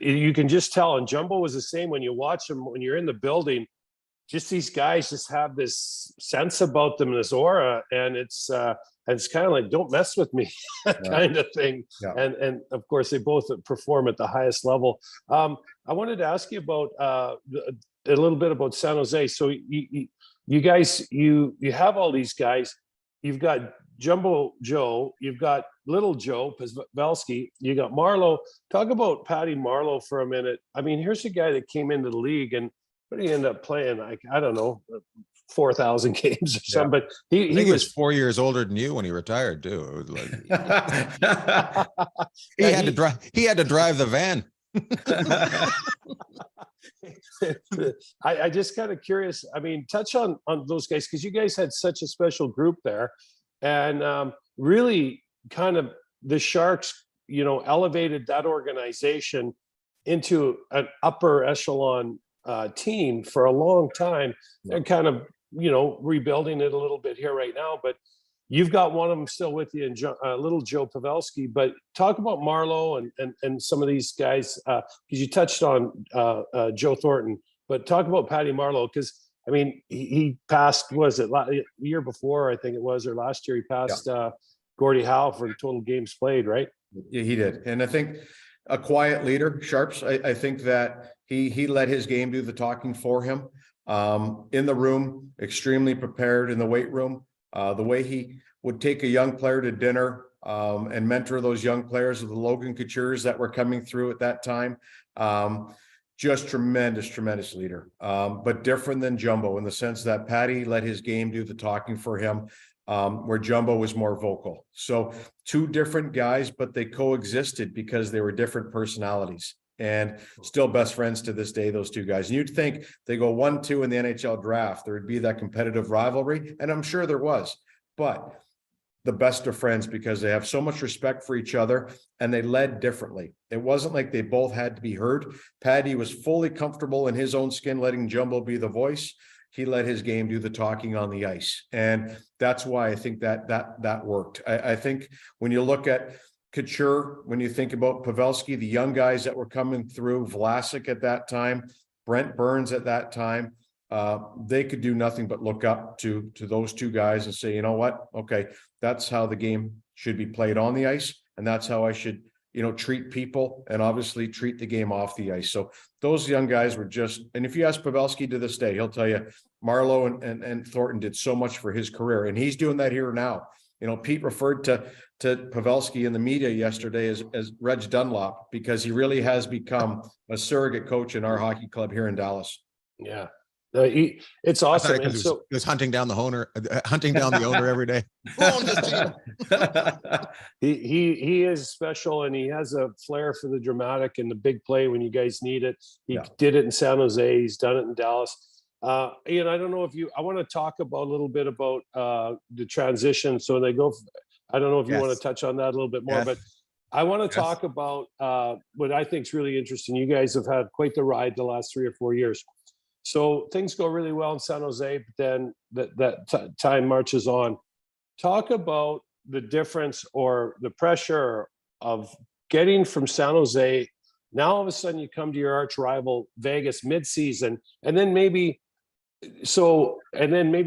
you can just tell. And Jumbo was the same when you watch him when you're in the building. just these guys just have this sense about them, this aura, and it's kind of like, don't mess with me kind of thing. Yeah. And of course they both perform at the highest level. I wanted to ask you about a little bit about San Jose. So you guys, you have all these guys. You've got Jumbo Joe, you've got Little Joe Pavelski, you got Marleau. Talk about Patty Marleau for a minute. I mean, here's a guy that came into the league, and what did he end up playing? Like, I don't know, 4,000 games or something. But he was 4 years older than you when he retired too. It was like he had to drive the van. I just kind of curious. I mean, touch on those guys, because you guys had such a special group there, and really kind of the Sharks, elevated that organization into an upper echelon team for a long time. They're kind of rebuilding it a little bit here right now, but you've got one of them still with you, and Little Joe Pavelski. But talk about Marleau and some of these guys, because you touched on Joe Thornton, but talk about Patty Marleau, because I mean, he passed, was it the year before, I think it was, or last year, he passed Gordie Howe for total games played, right? Yeah, he did. And I think a quiet leader, Sharps. I think that he let his game do the talking for him. In the room, extremely prepared in the weight room. The way he would take a young player to dinner and mentor those young players, the Logan Coutures that were coming through at that time. Just tremendous leader, but different than Jumbo in the sense that Patty let his game do the talking for him, where Jumbo was more vocal. So two different guys, but they coexisted because they were different personalities, and still best friends to this day, those two guys. And you'd think they go 1-2 in the NHL draft, there would be that competitive rivalry, and I'm sure there was, but the best of friends because they have so much respect for each other, and they led differently. It wasn't like they both had to be heard. Patty was fully comfortable in his own skin, letting Jumbo be the voice. He let his game do the talking on the ice. And that's why I think that worked. I think when you look at Couture, when you think about Pavelski, the young guys that were coming through, Vlasic at that time, Brent Burns at that time, they could do nothing but look up to those two guys and say, you know what? Okay, that's how the game should be played on the ice. And that's how I should, treat people, and obviously treat the game off the ice. So those young guys were just, and if you ask Pavelski to this day, he'll tell you Marleau and Thornton did so much for his career, and he's doing that here now. Pete referred to Pavelski in the media yesterday as Reg Dunlop, because he really has become a surrogate coach in our hockey club here in Dallas. Yeah. It's awesome. And so he was hunting down the owner every day. He is special, and he has a flair for the dramatic and the big play when you guys need it. He did it in San Jose. He's done it in Dallas. Ian, I don't know if I want to talk about a little bit about the transition. So they go, I don't know if you want to touch on that a little bit more, but I want to talk about what I think is really interesting. You guys have had quite the ride the last 3 or 4 years. So things go really well in San Jose, but then that time marches on. Talk about the difference or the pressure of getting from San Jose. Now all of a sudden you come to your arch rival Vegas midseason, and then maybe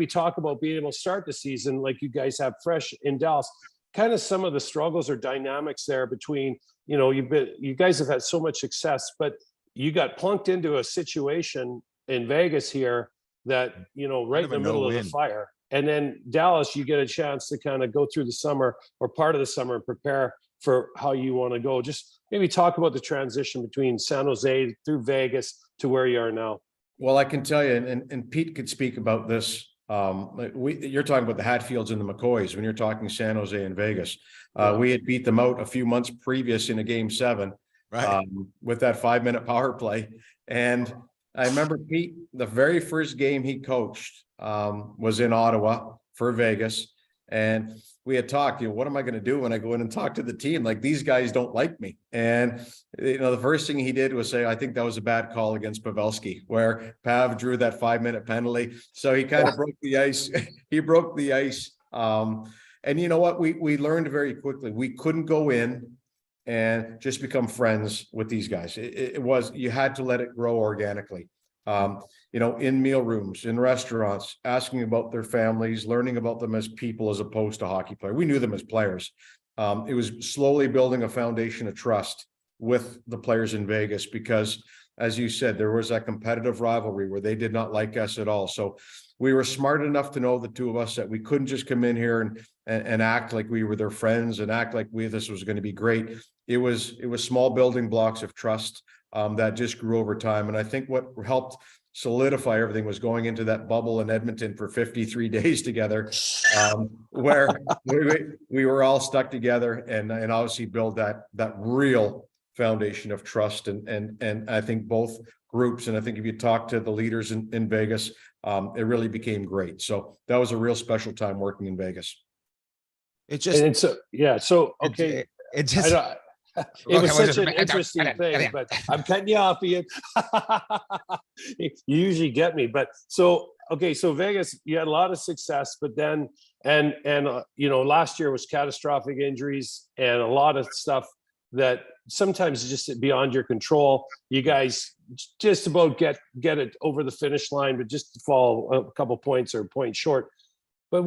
talk about being able to start the season like you guys have fresh in Dallas. Kind of some of the struggles or dynamics there between, you guys have had so much success, but you got plunked into a situation in Vegas here that, right in the middle of the fire. And then Dallas, you get a chance to kind of go through the summer or part of the summer and prepare for how you want to go. Just maybe talk about the transition between San Jose through Vegas to where you are now. Well, I can tell you, and Pete could speak about this. You're talking about the Hatfields and the McCoys when you're talking San Jose and Vegas. We had beat them out a few months previous in a game 7, right, with that 5-minute power play. And I remember Pete, the very first game he coached was in Ottawa for Vegas. And we had talked, what am I going to do when I go in and talk to the team? Like, these guys don't like me. And, the first thing he did was say, I think that was a bad call against Pavelski, where Pav drew that 5-minute penalty. So he kind of broke the ice. He broke the ice. And you know what? We learned very quickly. We couldn't go in and just become friends with these guys. It was, you had to let it grow organically. In meal rooms, in restaurants, asking about their families, learning about them as people as opposed to hockey players. We knew them as players. It was slowly building a foundation of trust with the players in Vegas because, as you said, there was that competitive rivalry where they did not like us at all. So we were smart enough to know, the two of us, that we couldn't just come in here and act like we were their friends and act like this was going to be great. It was small building blocks of trust that just grew over time. And I think what helped solidify everything was going into that bubble in Edmonton for 53 days together, where we were all stuck together and obviously build that real foundation of trust. And I think both groups, and I think if you talk to the leaders in Vegas, it really became great. So that was a real special time working in Vegas. It just, So, okay. It just, it was such an interesting thing, but I'm cutting you off, Ian. You usually get me, but so Vegas, you had a lot of success, but then, last year was catastrophic injuries and a lot of stuff that sometimes is just beyond your control. You guys just about get it over the finish line, but just fall a couple points or a point short. But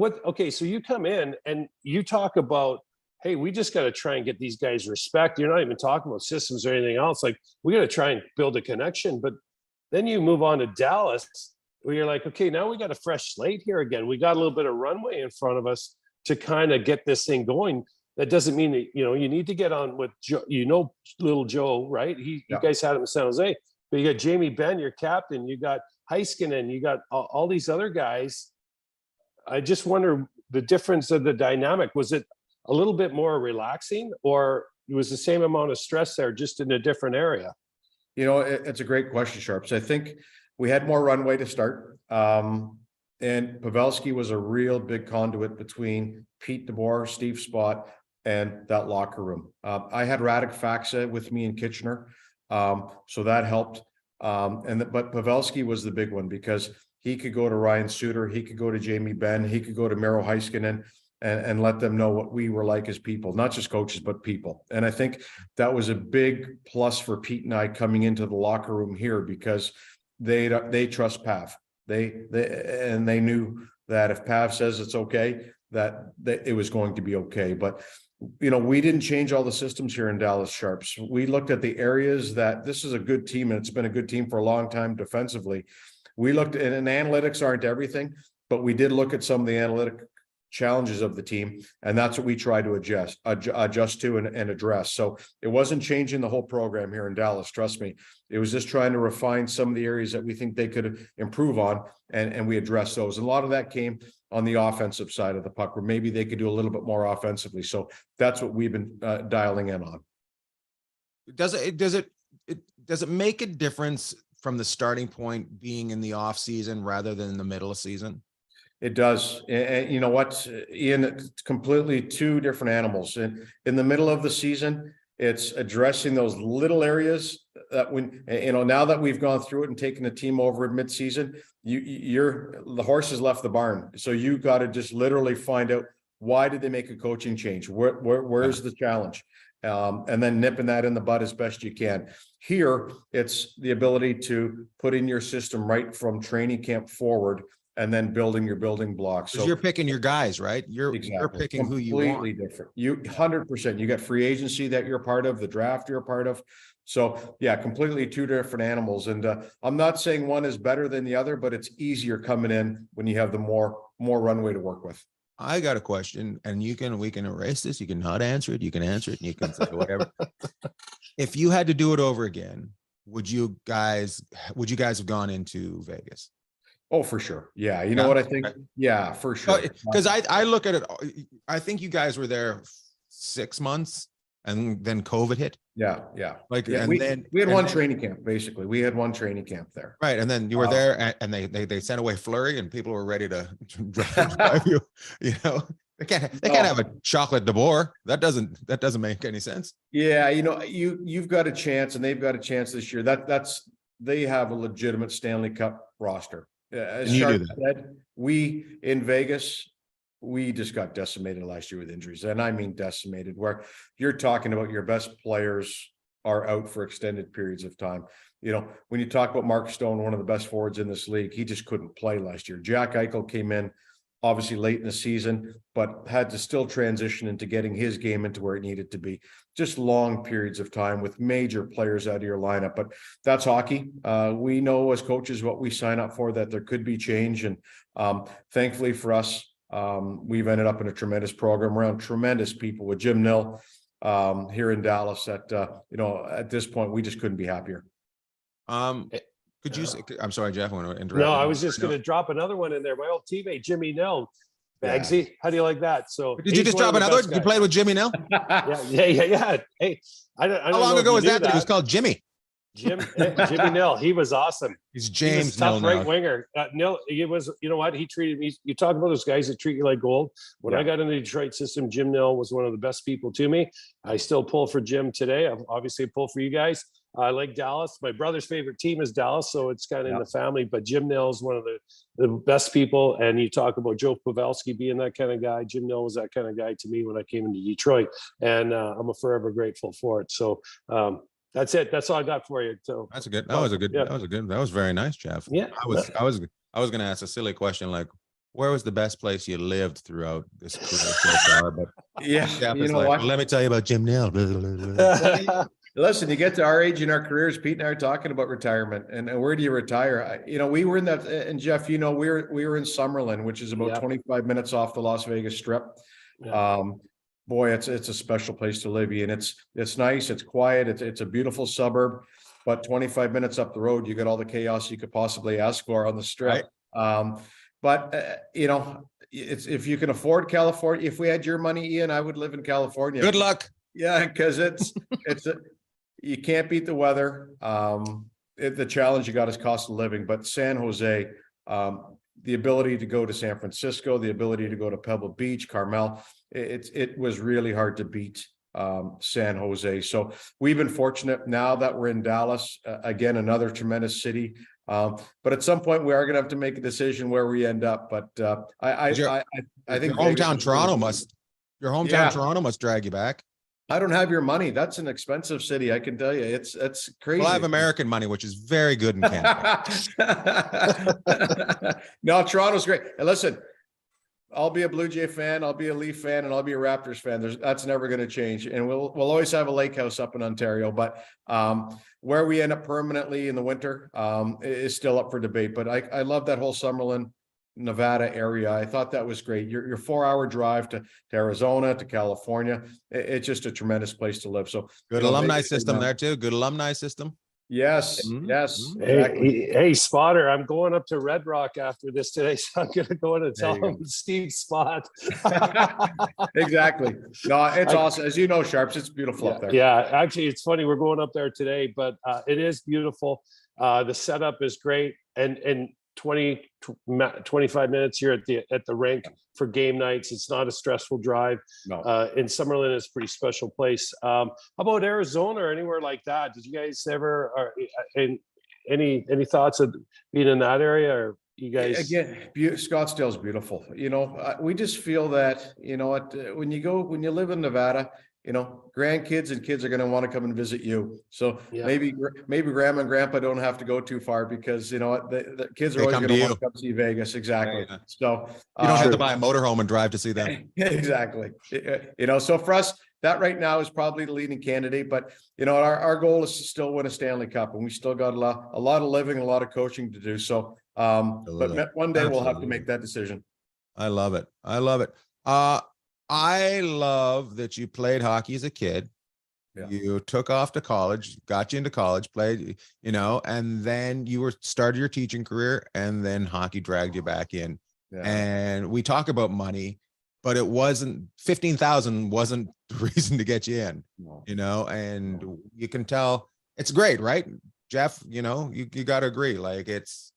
so you come in and you talk about, hey, we just got to try and get these guys respect. You're not even talking about systems or anything else. Like, we got to try and build a connection. But then you move on to Dallas, where you're like, okay, now we got a fresh slate here again. We got a little bit of runway in front of us to kind of get this thing going. That doesn't mean that, you need to get on with little Joe, right? You guys had him in San Jose, but you got Jamie Benn, your captain, you got Heiskanen, you got all these other guys. I just wonder the difference of the dynamic. Was it a little bit more relaxing, or it was the same amount of stress there, just in a different area? It's a great question, Sharps. I think we had more runway to start. And Pavelski was a real big conduit between Pete DeBoer, Steve Spott, and that locker room. I had Radek Faksa with me in Kitchener, so that helped. But Pavelski was the big one because he could go to Ryan Suter, he could go to Jamie Benn, he could go to Miro Heiskanen and let them know what we were like as people, not just coaches, but people. And I think that was a big plus for Pete and I coming into the locker room here because they trust Pav. They knew that if Pav says it's okay, that it was going to be okay. But we didn't change all the systems here in Dallas, Sharps. We looked at the areas that this is a good team, and it's been a good team for a long time defensively. We looked at, and analytics aren't everything, but we did look at some of the analytic challenges of the team, and that's what we try to adjust to and address. So it wasn't changing the whole program here in Dallas, trust me. It was just trying to refine some of the areas that we think they could improve on, and we addressed those. And a lot of that came on the offensive side of the puck, where maybe they could do a little bit more offensively. So that's what we've been dialing in on. Does it make a difference from the starting point being in the off season rather than in the middle of season? It does. And you know what, Ian, it's completely two different animals. In the middle of the season, it's addressing those little areas that now that we've gone through it and taken the team over at mid-season, the horse has left the barn. So you got to just literally find out, why did they make a coaching change? Where's the challenge? And then nipping that in the bud as best you can. Here, it's the ability to put in your system right from training camp forward, and then building your building blocks. So you're picking your guys, right? You're picking who you want. Completely different. 100%. You got free agency that you're part of, the draft you're a part of. So yeah, completely two different animals. And I'm not saying one is better than the other, but it's easier coming in when you have the more runway to work with. I got a question, and we can erase this. You can not answer it. You can answer it, and you can say whatever. If you had to do it over again, would you guys have gone into Vegas? Oh, for sure. Yeah. You know what I think? Yeah, for sure. Because I look at it, I think you guys were there 6 months and then COVID hit. Yeah. We had one training camp, basically. We had one training camp there. Right. And then you were there, and they sent away Fleury, and people were ready to drive you. They can't have a chocolate DeBoer. That doesn't make any sense. Yeah. You've got a chance, and they've got a chance this year. They have a legitimate Stanley Cup roster. As Sharp said, we in Vegas, we just got decimated last year with injuries, and I mean decimated, where you're talking about your best players are out for extended periods of time. you know, when you talk about Mark Stone, one of the best forwards in this league, he just couldn't play last year. Jack Eichel came in obviously late in the season, but had to still transition into getting his game into where it needed to be. Just long periods of time with major players out of your lineup, but that's hockey. We know as coaches what we sign up for, that there could be change. And thankfully for us, we've ended up in a tremendous program around tremendous people with Jim Nill here in Dallas that, you know, at this point, we just couldn't be happier. Could you say, I'm sorry, Jeff, I want to interrupt. No, I was just going to drop another one in there. My old teammate, Jimmy Nill. Yeah. Bagsy, how do you like that? So Did you just drop another? You played with Jimmy Nill? Yeah. Hey, I don't How long ago was that? He was called Jimmy. Jimmy Nill. He was awesome. He's James He was tough Nill right winger. Nill, he was, you know what? He treated me. You talk about those guys that treat you like gold. When I got in the Detroit system, Jim Nill was one of the best people to me. I still pull for Jim today. I obviously pull for you guys. I like Dallas. My brother's favorite team is Dallas, so it's kind of in the family. But Jim Nill is one of the best people. And you talk about Joe Pavelski being that kind of guy. Jim Nill was that kind of guy to me when I came into Detroit, and I'm forever grateful for it. So that's it. That's all I got for you. So that's a good. That was a good. Yeah. That was very nice, Jeff. Yeah. I was going to ask a silly question like, where was the best place you lived throughout this career so far? But Yeah, Jeff you is know like, what? well, let me tell you about Jim Nill. Listen, you get to our age in our careers, Pete and I are talking about retirement, and where do you retire? You know, we were in that, and Jeff, you know, we were in Summerlin, which is about 25 minutes off the Las Vegas Strip. Yeah. Boy, it's a special place to live in. It's nice, it's quiet, it's a beautiful suburb, but 25 minutes up the road, you get all the chaos you could possibly ask for on the Strip. Right. But you know, it's, if you can afford California, if we had your money, Ian, I would live in California. Good luck. Yeah, because you can't beat the weather. The challenge you got is cost of living, but San Jose, the ability to go to San Francisco, the ability to go to Pebble Beach, Carmel, it was really hard to beat San Jose. So we've been fortunate now that we're in Dallas, again, another tremendous city. But at some point we are going to have to make a decision where we end up. But I think your hometown Toronto must drag you back. I don't have your money. That's an expensive city. I can tell you, it's crazy. Well, I have American money, which is very good in Canada. No, Toronto's great. And listen, I'll be a Blue Jay fan, I'll be a Leaf fan, and I'll be a Raptors fan. That's never going to change. And we'll always have a lake house up in Ontario. But where we end up permanently in the winter is still up for debate. But I love that whole Summerlin, Nevada area. I thought that was great. Your 4-hour drive to Arizona, to California. It's just a tremendous place to live. So good alumni system there too. Good alumni system. Yes, yes. Exactly. Hey, Spotter, I'm going up to Red Rock after this today, so I'm going to go in and tell him Steve Spott. Exactly. No, it's awesome. As you know, Sharps, it's beautiful up there. Yeah, actually, it's funny. We're going up there today, but it is beautiful. The setup is great, and 25 minutes here at the rink for game nights. It's not a stressful drive. No. And Summerlin is a pretty special place. How about Arizona or anywhere like that? Did you guys ever any thoughts of being in that area, or you guys? Again, Scottsdale's beautiful. You know, we just feel that, you know, when you live in Nevada, you know, grandkids and kids are going to want to come and visit you. So maybe grandma and grandpa don't have to go too far, because, you know, the kids are always going to want to come see Vegas. Exactly. Yeah. So you don't have to buy a motorhome and drive to see them. Exactly. You know, so for us, that right now is probably the leading candidate, but you know, our goal is to still win a Stanley Cup, and we still got a lot of living, a lot of coaching to do. So, but one day we'll have to make that decision. I love it. I love it. I love that you played hockey as a kid. Yeah. You took off to college, got you into college, played, you know, and then you started your teaching career, and then hockey dragged you back in. Yeah. And we talk about money, but it wasn't 15,000 wasn't the reason to get you in, you know, and you can tell it's great, right? Jeff, you know, you got to agree. Like it's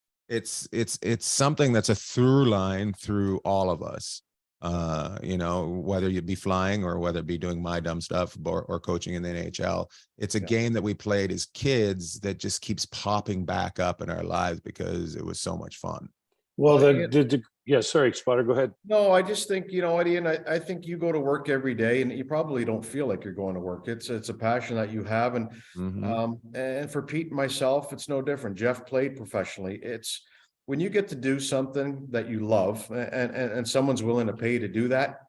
something that's a through line through all of us. You know, whether you'd be flying or whether it be doing my dumb stuff or coaching in the NHL, it's a game that we played as kids that just keeps popping back up in our lives because it was so much fun. Well, Well, yeah, sorry, Spotter, go ahead. No, I just think, you know, Eddie, and I think you go to work every day and you probably don't feel like you're going to work. It's a passion that you have. And for Pete and myself, it's no different. Jeff played professionally. It's when you get to do something that you love and someone's willing to pay to do that,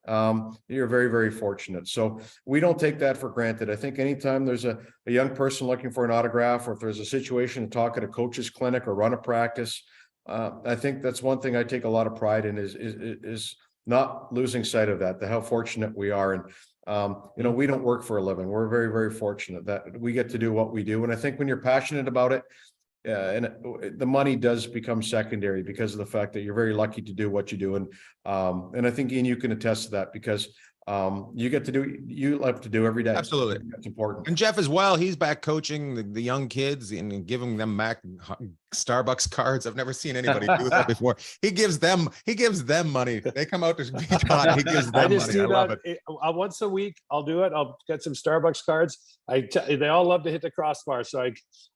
you're very, very fortunate. So we don't take that for granted. I think anytime there's a young person looking for an autograph, or if there's a situation to talk at a coach's clinic or run a practice, I think that's one thing I take a lot of pride in is not losing sight of that, how fortunate we are. And, you know, we don't work for a living. We're very, very fortunate that we get to do what we do. And I think when you're passionate about it, and the money does become secondary because of the fact that you're very lucky to do what you do. And I think, Ian, you can attest to that because you get to do, you love to do every day. Absolutely. That's important. And Jeff as well, he's back coaching the young kids and giving them back Starbucks cards. I've never seen anybody do that before. He gives them money. They come out to be taught. He gives them money. I love it. Once a week, I'll do it. I'll get some Starbucks cards. They all love to hit the crossbar, so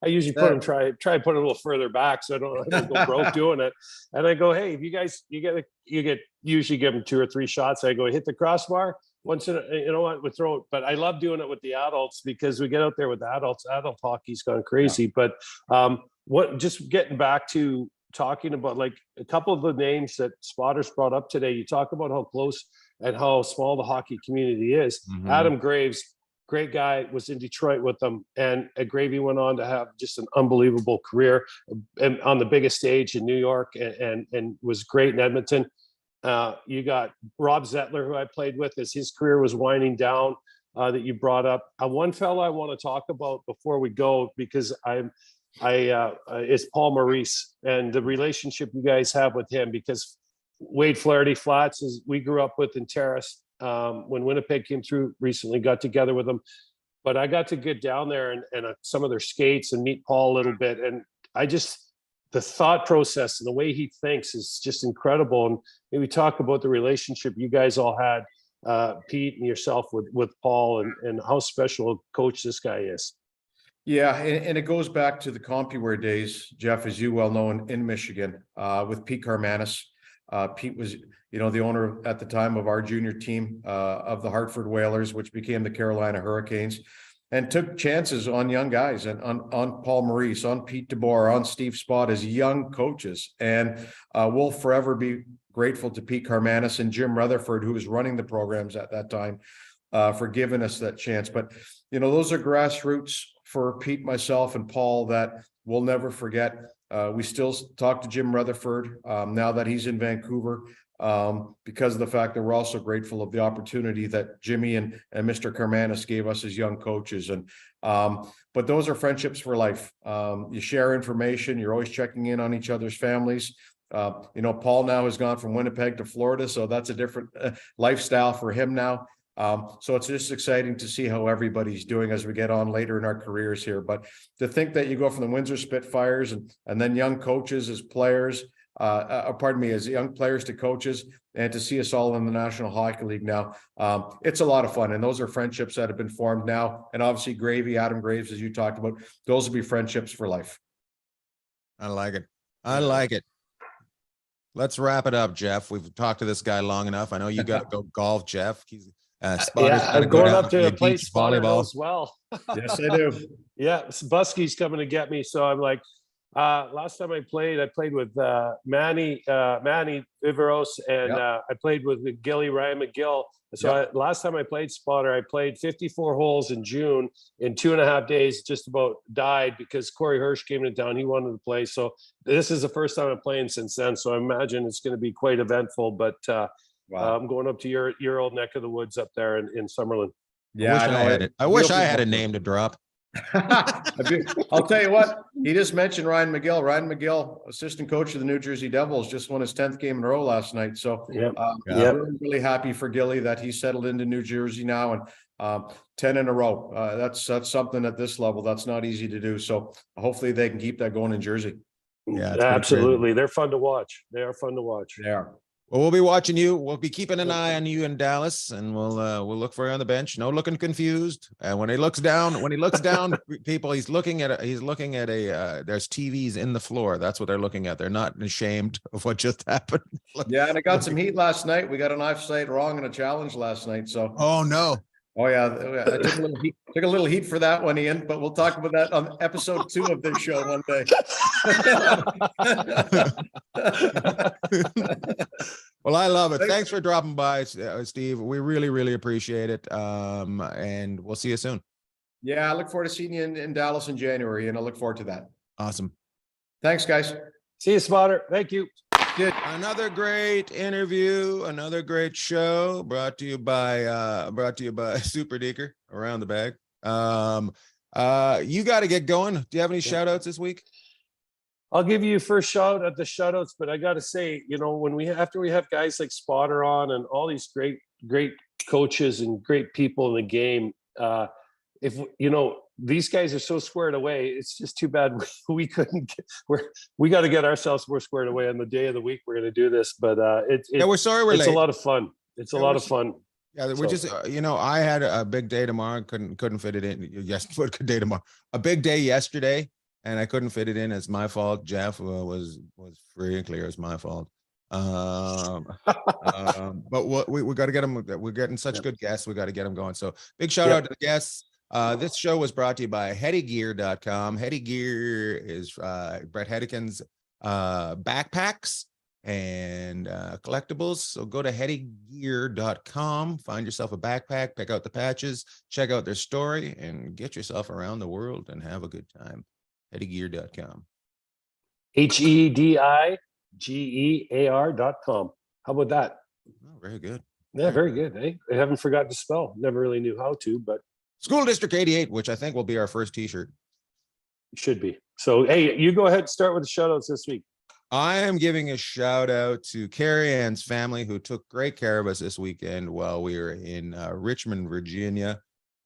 I usually put them try to put it a little further back so I don't go broke doing it. And I go, hey, if you guys you get usually give them 2 or 3 shots. I go hit the crossbar. Once in a, you know what, we throw it, but I love doing it with the adults because we get out there with the adults. Adult hockey's gone crazy. Yeah. But just getting back to talking about like a couple of the names that Spotters brought up today, you talk about how close and how small the hockey community is. Adam Graves, great guy, was in Detroit with them, and Gravy went on to have just an unbelievable career and on the biggest stage in New York and was great in Edmonton. You got Rob Zettler, who I played with as his career was winding down, that you brought up. One fellow I want to talk about before we go, because is Paul Maurice and the relationship you guys have with him, because Wade Flaherty Flats is we grew up with in Terrace. When Winnipeg came through recently, got together with them, but I got to get down there and some of their skates and meet Paul a little bit. And the thought process and the way he thinks is just incredible. And maybe talk about the relationship you guys all had, Pete and yourself with Paul, and how special a coach this guy is. Yeah, and it goes back to the CompuWare days, Jeff, as you well know, in Michigan, with Pete Carmanis. Pete was, you know, the owner at the time of our junior team of the Hartford Whalers, which became the Carolina Hurricanes, and took chances on young guys and on Paul Maurice, on Pete DeBoer, on Steve Spott as young coaches. And we'll forever be grateful to Pete Carmanis and Jim Rutherford, who was running the programs at that time, for giving us that chance. But, you know, those are grassroots for Pete, myself, and Paul that we'll never forget. We still talk to Jim Rutherford now that he's in Vancouver, because of the fact that we're also grateful of the opportunity that Jimmy and Mr. Carmanis gave us as young coaches. And but those are friendships for life. You share information. You're always checking in on each other's families. You know, Paul now has gone from Winnipeg to Florida, so that's a different lifestyle for him now. So it's just exciting to see how everybody's doing as we get on later in our careers here. But to think that you go from the Windsor Spitfires and then young coaches as players, as young players to coaches, and to see us all in the National Hockey League now, it's a lot of fun. And those are friendships that have been formed now. And obviously Gravy, Adam Graves, as you talked about, those will be friendships for life. I like it. I like it. Let's wrap it up, Jeff. We've talked to this guy long enough. I know you got to go golf, Jeff. He's I'm going up to play volleyball as well. Yes, I do. Yeah, Busky's coming to get me. So I'm like, last time I played with Manny Viveros, and I played with Ryan McGill. So last time I played Spotter, I played 54 holes in June in 2.5 days, just about died because Corey Hirsch came to town. He wanted to play. So this is the first time I'm playing since then. So I imagine it's going to be quite eventful, but wow. I'm going up to your old neck of the woods up there in Summerlin. Yeah, I wish I had a name to drop. I'll tell you what, he just mentioned Ryan McGill. Ryan McGill, assistant coach of the New Jersey Devils, just won his 10th game in a row last night. So I'm really happy for Gilly that he settled into New Jersey now, and 10 in a row. That's something at this level that's not easy to do. So hopefully they can keep that going in Jersey. Yeah, absolutely. They're fun to watch. They are fun to watch. They are. Well, we'll be watching you. We'll be keeping an eye on you in Dallas, and we'll look for you on the bench. No looking confused. And when he looks down, people, he's looking at a. There's TVs in the floor. That's what they're looking at. They're not ashamed of what just happened. Yeah, and I got some heat last night. We got an offside wrong in a challenge last night. So. Oh no. Oh yeah, I took a little heat for that one, Ian. But we'll talk about that on episode 2 of this show one day. Well, I love it. Thanks for dropping by, Steve. We really, really appreciate it. And we'll see you soon. Yeah, I look forward to seeing you in Dallas in January, and I look forward to that. Awesome. Thanks, guys. See you, Spotter. Thank you. Good. Another great interview, another great show brought to you by Super Deaker around the bag. You got to get going. Do you have any shout outs this week? I'll give you first shout at the shout outs, but I got to say, after we have guys like Spotter on and all these great coaches and great people in the game, if these guys are so squared away, it's just too bad we couldn't we got to get ourselves more squared away on the day of the week we're going to do this. But we're sorry we're late. A lot of fun. It's a lot of fun. Yeah, we're just I had a big day tomorrow, couldn't fit it in. Yes, good day tomorrow. A big day yesterday, and I couldn't fit it in. It's my fault. Jeff was free and clear. It's my fault. But we got to get them. We're getting such good guests. We got to get them going. So big shout out to the guests. This show was brought to you by HeadyGear.com. Heady Gear is Brett Hedikin's backpacks and collectibles. So go to HeadyGear.com, find yourself a backpack, pick out the patches, check out their story, and get yourself around the world and have a good time. HeadyGear.com. HeadyGear.com. How about that? Oh, very good. Yeah, very good. Eh? I haven't forgotten to spell. Never really knew how to, but School District 88, which I think will be our first t-shirt. Should be. So, hey, you go ahead and start with the shout outs this week. I am giving a shout out to Carrie Ann's family, who took great care of us this weekend while we were in Richmond, Virginia.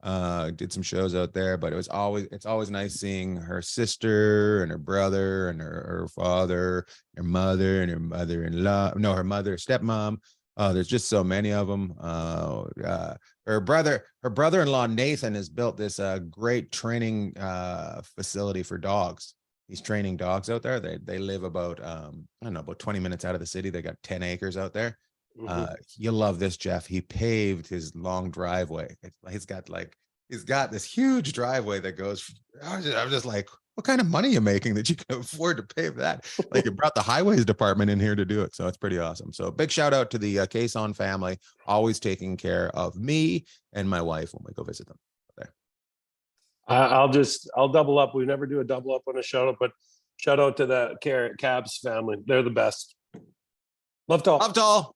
Did some shows out there, but it's always nice seeing her sister and her brother and her father, her mother and her mother-in-law. No, her mother, stepmom. There's just so many of them. Her brother-in-law Nathan has built this great training facility for dogs. He's training dogs out there. They live about about 20 minutes out of the city. They got 10 acres out there. Mm-hmm. You'll love this, Jeff. He paved his long driveway. He's got this huge driveway that goes. I'm just like, what kind of money are you making that you can afford to pave that? Like, you brought the highways department in here to do it. So it's pretty awesome. So big shout out to the Cason family, always taking care of me and my wife when we go visit them there. I'll double up. We never do a double up on a shout out, but shout out to the Cabs family. They're the best. Love to all. Love to all.